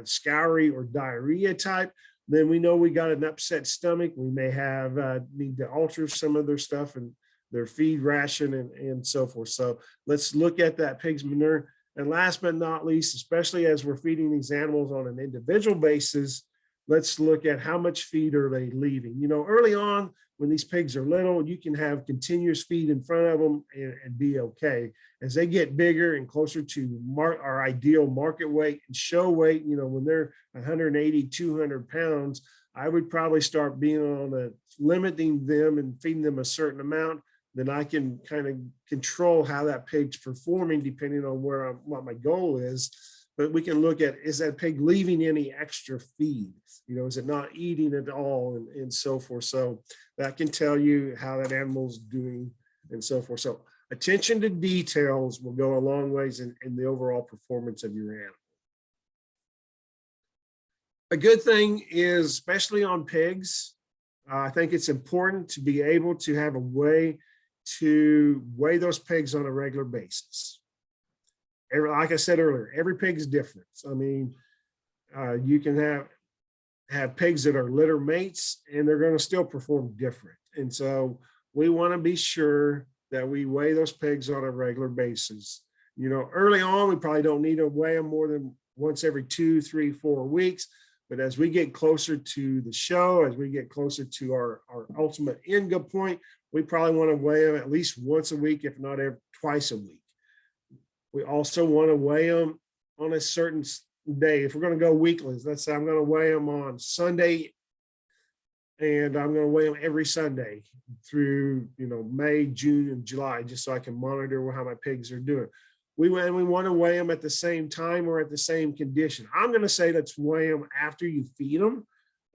scoury or diarrhea type, then we know we got an upset stomach. We may have need to alter some of their stuff and their feed ration and so forth. So let's look at that pig's manure. And last but not least, especially as we're feeding these animals on an individual basis, let's look at how much feed are they leaving. You know, early on, when these pigs are little, you can have continuous feed in front of them and be okay. As they get bigger and closer to our ideal market weight and show weight, you know, when they're 180, 200 pounds, I would probably start being on limiting them and feeding them a certain amount. Then I can kind of control how that pig's performing depending on what my goal is. But we can look at, is that pig leaving any extra feed? You know, is it not eating at all and so forth? So that can tell you how that animal's doing and so forth. So attention to details will go a long ways in the overall performance of your animal. A good thing is, especially on pigs, I think it's important to be able to have a way to weigh those pigs on a regular basis. Like I said earlier, every pig is different. I mean, you can have pigs that are litter mates and they're going to still perform different. And so we want to be sure that we weigh those pigs on a regular basis. You know, early on, we probably don't need to weigh them more than once every 2, 3, 4 weeks. But as we get closer to the show, as we get closer to our ultimate end goal point, we probably want to weigh them at least once a week, if not twice a week. We also want to weigh them on a certain day. If we're going to go weekly, let's say I'm going to weigh them on Sunday, and I'm going to weigh them every Sunday through, you know, May, June, and July, just so I can monitor how my pigs are doing. We want to weigh them at the same time or at the same condition. I'm going to say let's weigh them after you feed them.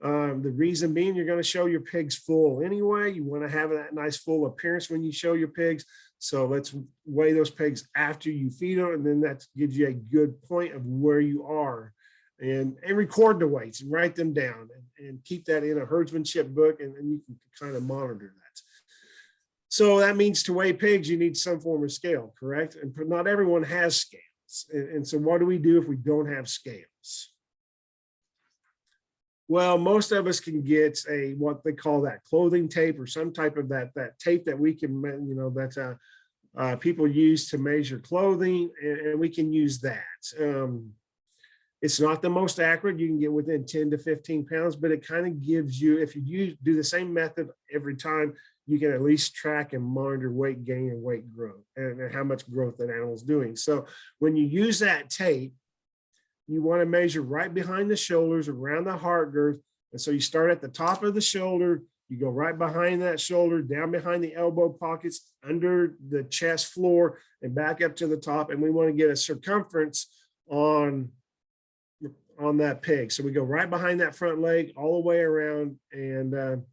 The reason being, you're going to show your pigs full anyway. You want to have that nice full appearance when you show your pigs. So let's weigh those pigs after you feed them, and then that gives you a good point of where you are. And record the weights and write them down and keep that in a herdsmanship book, and you can kind of monitor that. So that means to weigh pigs, you need some form of scale, correct? And not everyone has scales. And so what do we do if we don't have scales? Well, most of us can get what they call that clothing tape, or some type of that tape that we can, you know, that people use to measure clothing, and we can use that. It's not the most accurate. You can get within 10 to 15 pounds, but it kind of gives you, if you do the same method every time, you can at least track and monitor weight gain and weight growth and how much growth that animal's doing. So when you use that tape, you want to measure right behind the shoulders, around the heart girth. And so you start at the top of the shoulder, you go right behind that shoulder, down behind the elbow pockets, under the chest floor, and back up to the top. And we want to get a circumference on that pig. So we go right behind that front leg all the way around. And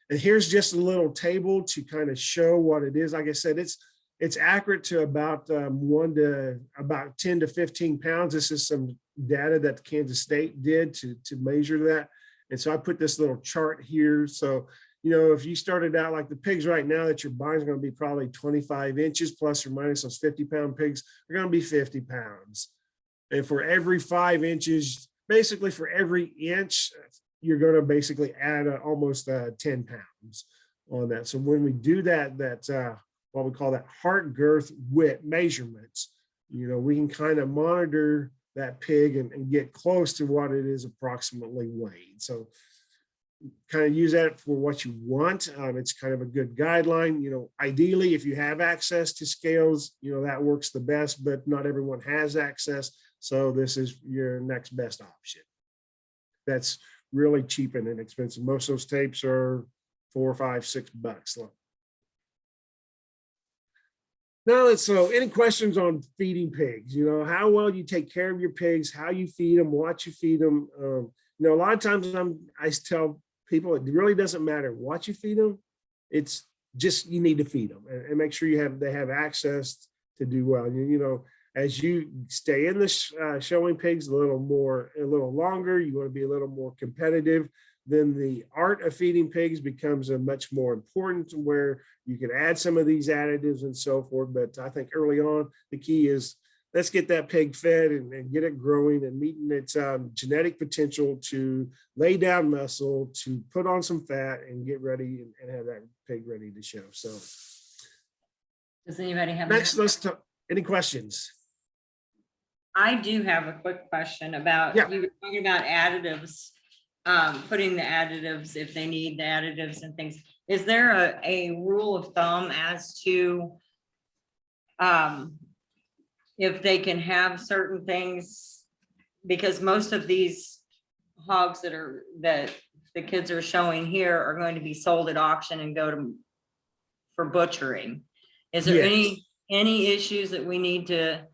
here's just a little table to kind of show what it is. Like I said, it's accurate to about 10 to 15 pounds. This is some data that Kansas State did to measure that. And so I put this little chart here. So, you know, if you started out like the pigs right now that you're buying is going to be probably 25 inches plus or minus, those 50-pound pigs are going to be 50 pounds. And for every 5 inches, basically for every inch, you're going to basically add almost 10 pounds on that. So when we do that what we call that heart girth width measurements, you know, we can kind of monitor that pig and get close to what it is approximately weighed. So kind of use that for what you want. It's kind of a good guideline. You know, ideally, if you have access to scales, you know, that works the best, but not everyone has access. So this is your next best option. That's really cheap and inexpensive. Most of those tapes are $4, $5, $6. Now, so any questions on feeding pigs? You know, how well you take care of your pigs, how you feed them, what you feed them. You know, a lot of times I tell people it really doesn't matter what you feed them. It's just you need to feed them and make sure they have access to do well. You know, as you stay in the showing pigs a little longer, you want to be a little more competitive. Then the art of feeding pigs becomes a much more important, where you can add some of these additives and so forth. But I think early on, the key is let's get that pig fed and get it growing and meeting its genetic potential to lay down muscle, to put on some fat and get ready and have that pig ready to show. So Does anybody have? Next, let's talk, any questions? I do have a quick question about, Yeah. you were talking about additives, putting the additives if they need the additives and things. Is there a rule of thumb as to if they can have certain things? Because most of these hogs that the kids are showing here are going to be sold at auction and go to for butchering. Is there Yes. any issues that we need to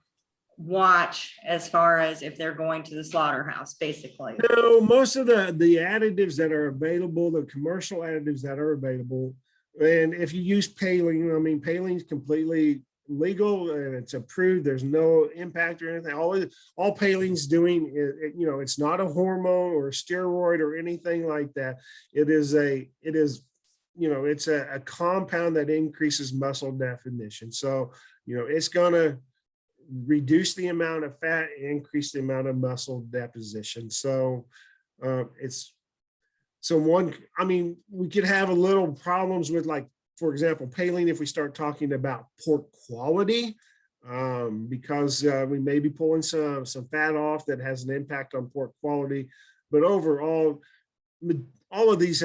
watch as far as if they're going to the slaughterhouse, basically? No, most of the additives that are available, the commercial additives that are available, and if you use Paling, I mean, Paling is completely legal and it's approved. There's no impact or anything. All Paling's doing is, it's not a hormone or a steroid or anything like that. It's a compound that increases muscle definition. So, it's gonna reduce the amount of fat, increase the amount of muscle deposition. So we could have a little problems with, like, for example, Paling, if we start talking about pork quality, because we may be pulling some fat off that has an impact on pork quality. But overall, all of these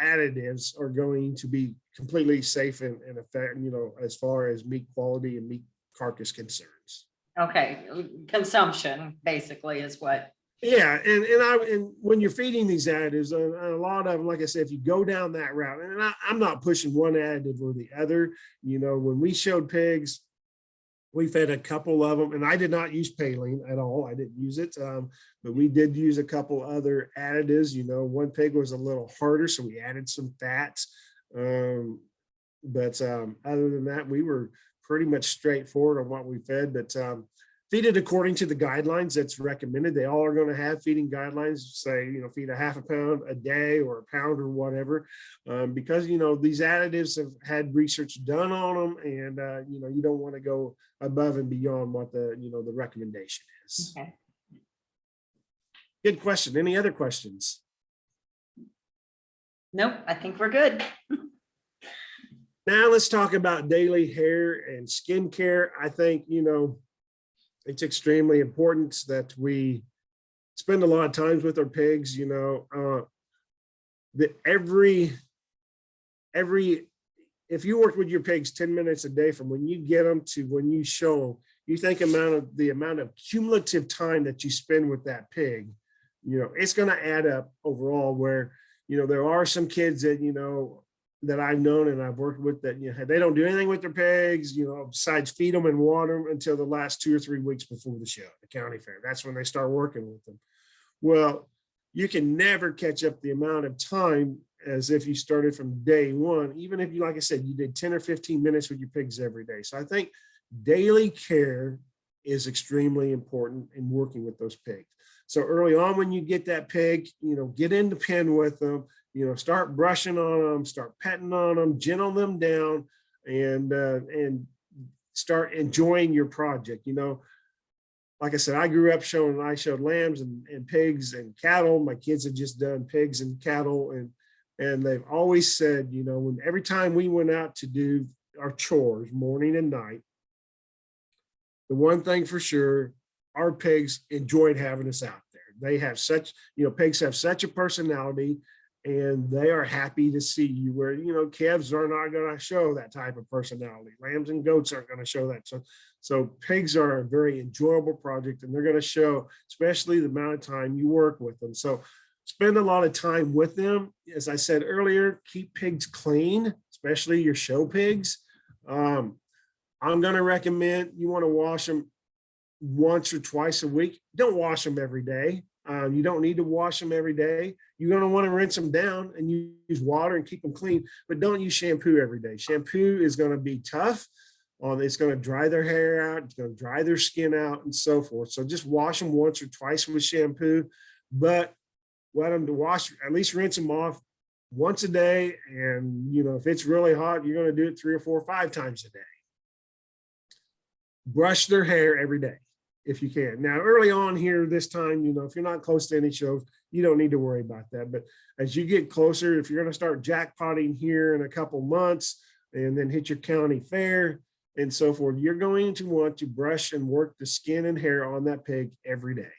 additives are going to be completely safe and effect, as far as meat quality and meat carcass concerns. Okay, consumption basically is what. Yeah, and when you're feeding these additives, a lot of them, like I said, if you go down that route, and I'm not pushing one additive or the other. When we showed pigs, we fed a couple of them, and I did not use Paling at all. I didn't use it, but we did use a couple other additives. One pig was a little harder, so we added some fats. But other than that, we were pretty much straightforward on what we fed. But feed it according to the guidelines that's recommended. They all are going to have feeding guidelines, say, feed a half a pound a day or a pound or whatever, because, these additives have had research done on them, and, you don't want to go above and beyond what the recommendation is. Okay. Good question. Any other questions? Nope, I think we're good. Now let's talk about daily hair and skin care. I think, it's extremely important that we spend a lot of times with our pigs. That if you work with your pigs 10 minutes a day from when you get them to when you show them, you think the amount of cumulative time that you spend with that pig, it's going to add up overall. Where, there are some kids that, that I've known and I've worked with that, they don't do anything with their pigs, besides feed them and water them until the last 2 or 3 weeks before the show, the county fair. That's when they start working with them. Well, you can never catch up the amount of time as if you started from day one, even if you, like I said, you did 10 or 15 minutes with your pigs every day. So I think daily care is extremely important in working with those pigs. So early on, when you get that pig, get in the pen with them, start brushing on them, start petting on them, gentle them down, and start enjoying your project. Like I said, I grew up I showed lambs and pigs and cattle. My kids had just done pigs and cattle, and they've always said, every time we went out to do our chores morning and night, the one thing for sure, our pigs enjoyed having us out there. They have pigs have such a personality, and they are happy to see you, where, calves are not going to show that type of personality. Lambs and goats aren't going to show that. So pigs are a very enjoyable project, and they're going to show, especially the amount of time you work with them. So spend a lot of time with them. As I said earlier, keep pigs clean, especially your show pigs. I'm going to recommend you want to wash them once or twice a week. Don't wash them every day. You don't need to wash them every day. You're going to want to rinse them down and use water and keep them clean, but don't use shampoo every day. Shampoo is going to be tough. It's going to dry their hair out. It's going to dry their skin out and so forth. So just wash them once or twice with shampoo, but let them to wash, at least rinse them off once a day. And, if it's really hot, you're going to do it 3 or 4 or 5 times a day. Brush their hair every day if you can. Now, early on here this time, if you're not close to any shows, you don't need to worry about that. But as you get closer, if you're going to start jackpotting here in a couple months, and then hit your county fair and so forth. You're going to want to brush and work the skin and hair on that pig every day.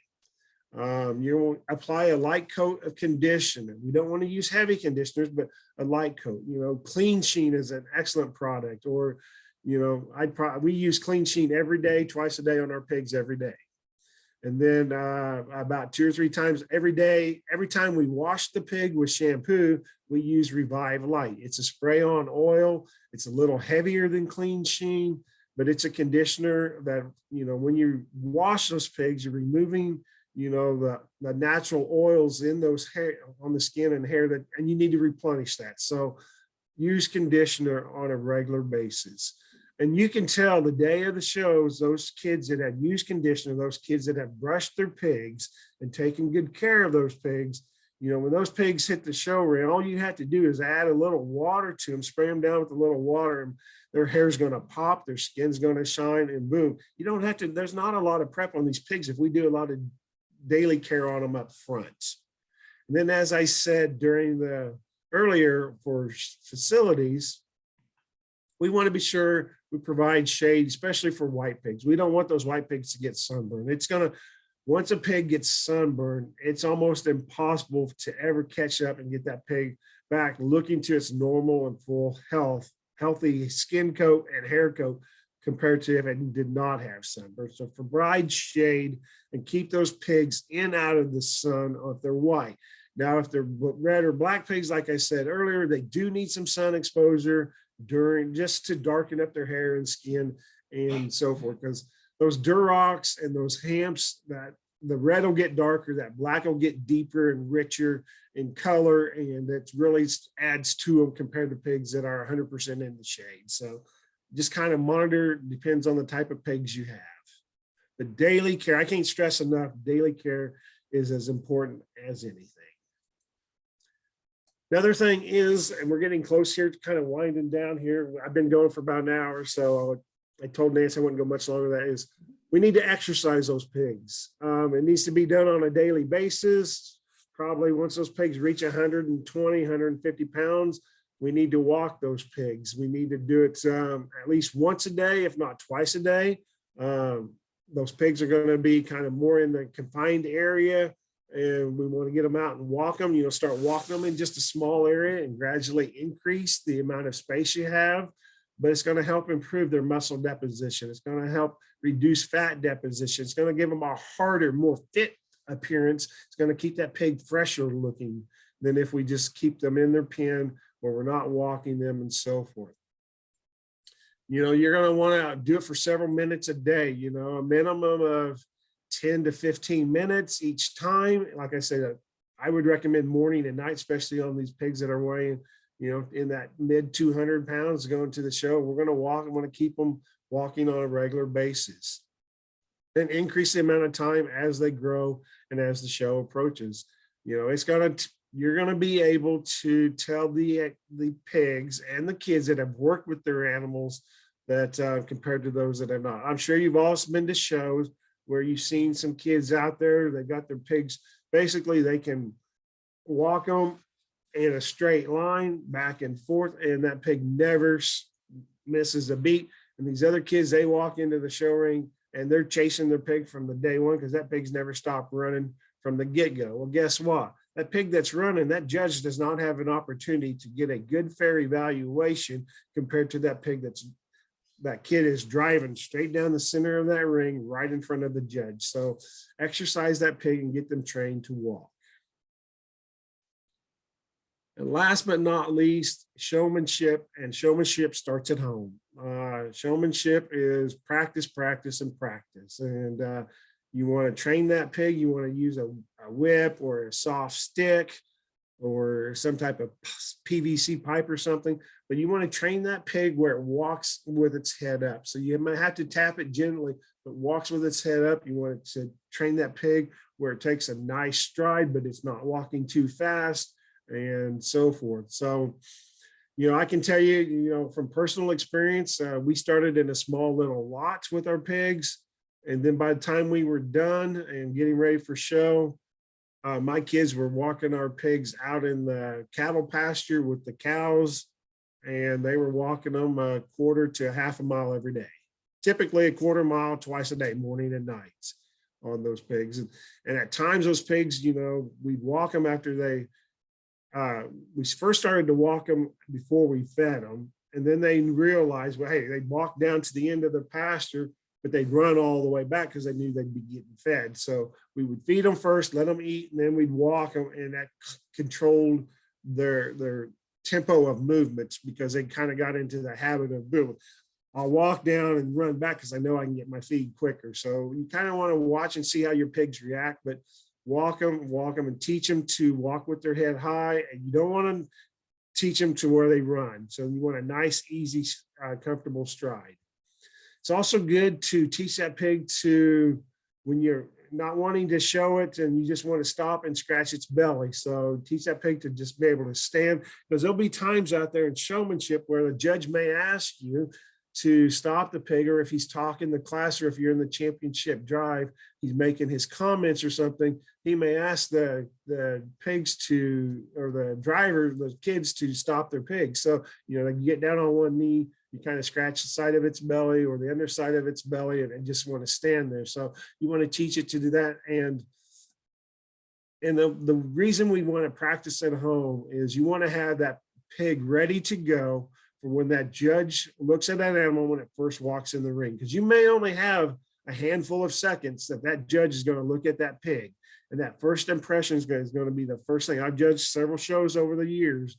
You will apply a light coat of conditioner. We don't want to use heavy conditioners, but a light coat. Clean Sheen is an excellent product. Or, we use Clean Sheen every day, twice a day on our pigs every day. And then about 2 or 3 times every day, every time we wash the pig with shampoo, we use Revive Light. It's a spray-on oil. It's a little heavier than Clean Sheen, but it's a conditioner that, when you wash those pigs, you're removing the natural oils in those hair on the skin and hair and you need to replenish that. So use conditioner on a regular basis. And you can tell the day of the shows, those kids that have used conditioner, those kids that have brushed their pigs and taken good care of those pigs, when those pigs hit the show ring, all you have to do is add a little water to them, spray them down with a little water, and their hair's going to pop, their skin's going to shine, and boom. You don't have to, there's not a lot of prep on these pigs if we do a lot of daily care on them up front. And then, as I said earlier for facilities, we want to be sure we provide shade, especially for white pigs. We don't want those white pigs to get sunburned. Once a pig gets sunburned, it's almost impossible to ever catch up and get that pig back looking to its normal and full healthy skin coat and hair coat compared to if it did not have sunburn. So provide shade and keep those pigs in out of the sun if they're white. Now, if they're red or black pigs, like I said earlier, they do need some sun exposure just to darken up their hair and skin and so forth, because those Durocs and those Hamps, that the red will get darker, that black will get deeper and richer in color, and it really adds to them compared to pigs that are 100% in the shade. So just kind of monitor, depends on the type of pigs you have. But daily care, I can't stress enough, daily care is as important as anything. Another thing is, and we're getting close here to kind of winding down here. I've been going for about an hour, so I told Nancy I wouldn't go much longer. That is, we need to exercise those pigs. It needs to be done on a daily basis. Probably once those pigs reach 120, 150 pounds, we need to walk those pigs. We need to do it at least once a day, if not twice a day. Those pigs are going to be kind of more in the confined area, and we want to get them out and walk them. Start walking them in just a small area and gradually increase the amount of space you have. But it's going to help improve their muscle deposition. It's going to help reduce fat deposition. It's going to give them a harder, more fit appearance. It's going to keep that pig fresher looking than if we just keep them in their pen where we're not walking them and so forth. You're going to want to do it for several minutes a day, a minimum of 10 to 15 minutes each time. Like I said, I would recommend morning and night, especially on these pigs that are weighing, in that mid 200 pounds going to the show. We're going to walk. I want to keep them walking on a regular basis. Then increase the amount of time as they grow and as the show approaches. You're going to be able to tell the pigs and the kids that have worked with their animals that compared to those that have not. I'm sure you've also been to shows where you've seen some kids out there, they've got their pigs, basically they can walk them in a straight line back and forth, and that pig never misses a beat. And these other kids, they walk into the show ring and they're chasing their pig from the day one because that pig's never stopped running from the get-go. Well, guess what? That pig that's running, that judge does not have an opportunity to get a good, fair evaluation compared to that pig that kid is driving straight down the center of that ring right in front of the judge. So exercise that pig and get them trained to walk. And last but not least, showmanship, and showmanship starts at home. Showmanship is practice, practice, and practice. And you want to train that pig, you want to use a whip or a soft stick or some type of PVC pipe or something, but you want to train that pig where it walks with its head up. So you might have to tap it gently, but walks with its head up. You want to train that pig where it takes a nice stride, but it's not walking too fast and so forth. So, I can tell you, from personal experience, we started in a small little lot with our pigs. And then by the time we were done and getting ready for show, my kids were walking our pigs out in the cattle pasture with the cows and they were walking them a quarter to half a mile every day. Typically a quarter mile twice a day, morning and nights on those pigs. And at times those pigs, you know, we'd walk them after we first started to walk them before we fed them. And then they realized, well, hey, they'd walk down to the end of the pasture, but they'd run all the way back because they knew they'd be getting fed. So we would feed them first, let them eat, and then we'd walk them, and that controlled their tempo of movements because they kind of got into the habit of boom. I'll walk down and run back because I know I can get my feed quicker. So you kind of want to watch and see how your pigs react, but walk them and teach them to walk with their head high. And you don't want to teach them to where they run. So you want a nice, easy, comfortable stride. It's also good to teach that pig to, when you're not wanting to show it and you just want to stop and scratch its belly. So teach that pig to just be able to stand, because there'll be times out there in showmanship where the judge may ask you to stop the pig, or if he's talking to class, or if you're in the championship drive, he's making his comments or something, he may ask the pigs to, or the driver, the kids to stop their pigs. So, you know, you get down on one knee, you kind of scratch the side of its belly or the underside of its belly and just want to stand there. So you want to teach it to do that. And the reason we want to practice at home is you want to have that pig ready to go for when that judge looks at that animal when it first walks in the ring, because you may only have a handful of seconds that judge is going to look at that pig. And that first impression is going to be the first thing. I've judged several shows over the years,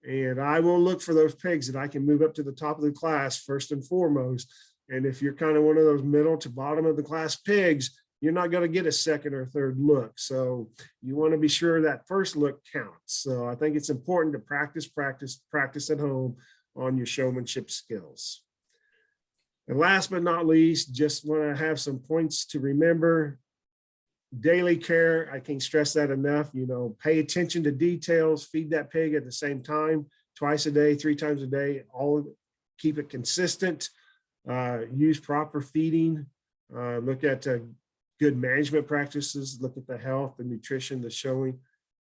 and I will look for those pigs that I can move up to the top of the class first and foremost. And if you're kind of one of those middle to bottom of the class pigs, you're not going to get a second or third look. So you want to be sure that first look counts. So I think it's important to practice at home on your showmanship skills. And last but not least, just want to have some points to remember. Daily care, I can't stress that enough. You know, pay attention to details, feed that pig at the same time, twice a day, 3 times a day, keep it consistent, use proper feeding, look at good management practices, look at the health, the nutrition, the showing,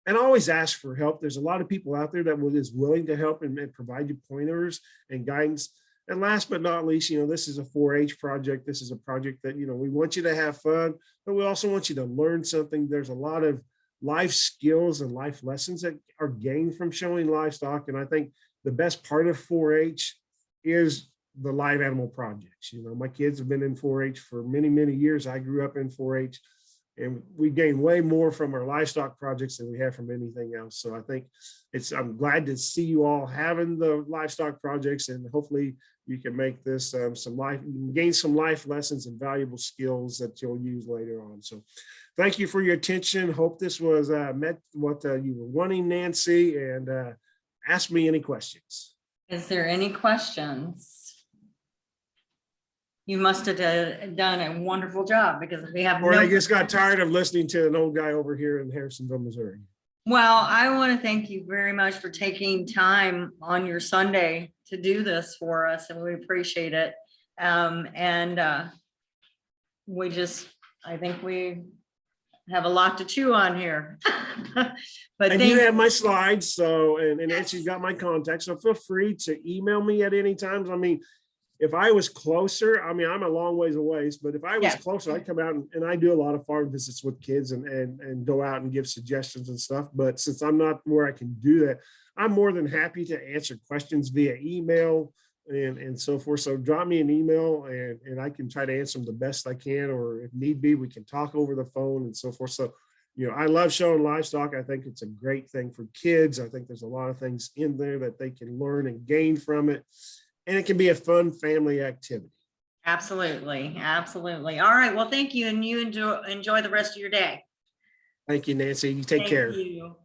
and always ask for help. There's a lot of people out there that is willing to help and provide you pointers and guidance. And last but not least, you know, this is a 4-H project. This is a project that, you know, we want you to have fun, but we also want you to learn something. There's a lot of life skills and life lessons that are gained from showing livestock. And I think the best part of 4-H is the live animal projects. You know, my kids have been in 4-H for many, many years. I grew up in 4-H, and we gain way more from our livestock projects than we have from anything else. So I think I'm glad to see you all having the livestock projects, and hopefully you can make this gain some life lessons and valuable skills that you'll use later on. So thank you for your attention. Hope this was met what you were wanting, Nancy, and ask me any questions. Is there any questions? You must have done a wonderful job, because we have. Or I just got tired of listening to an old guy over here in Harrisonville, Missouri. Well, I want to thank you very much for taking time on your Sunday to do this for us, and we appreciate it. I think we have a lot to chew on here. But and you have my slides, so and Nancy's got my contact, so feel free to email me at any time. I mean, if I was closer, I mean, I'm a long ways away, but if I was closer, I'd come out and I do a lot of farm visits with kids and go out and give suggestions and stuff. But since I'm not where I can do that, I'm more than happy to answer questions via email and so forth. So drop me an email and I can try to answer them the best I can, or if need be, we can talk over the phone and so forth. So, you know, I love showing livestock. I think it's a great thing for kids. I think there's a lot of things in there that they can learn and gain from it. And it can be a fun family activity. Absolutely. Absolutely. All right. Well, thank you. And you enjoy the rest of your day. Thank you, Nancy. You take care. Thank you.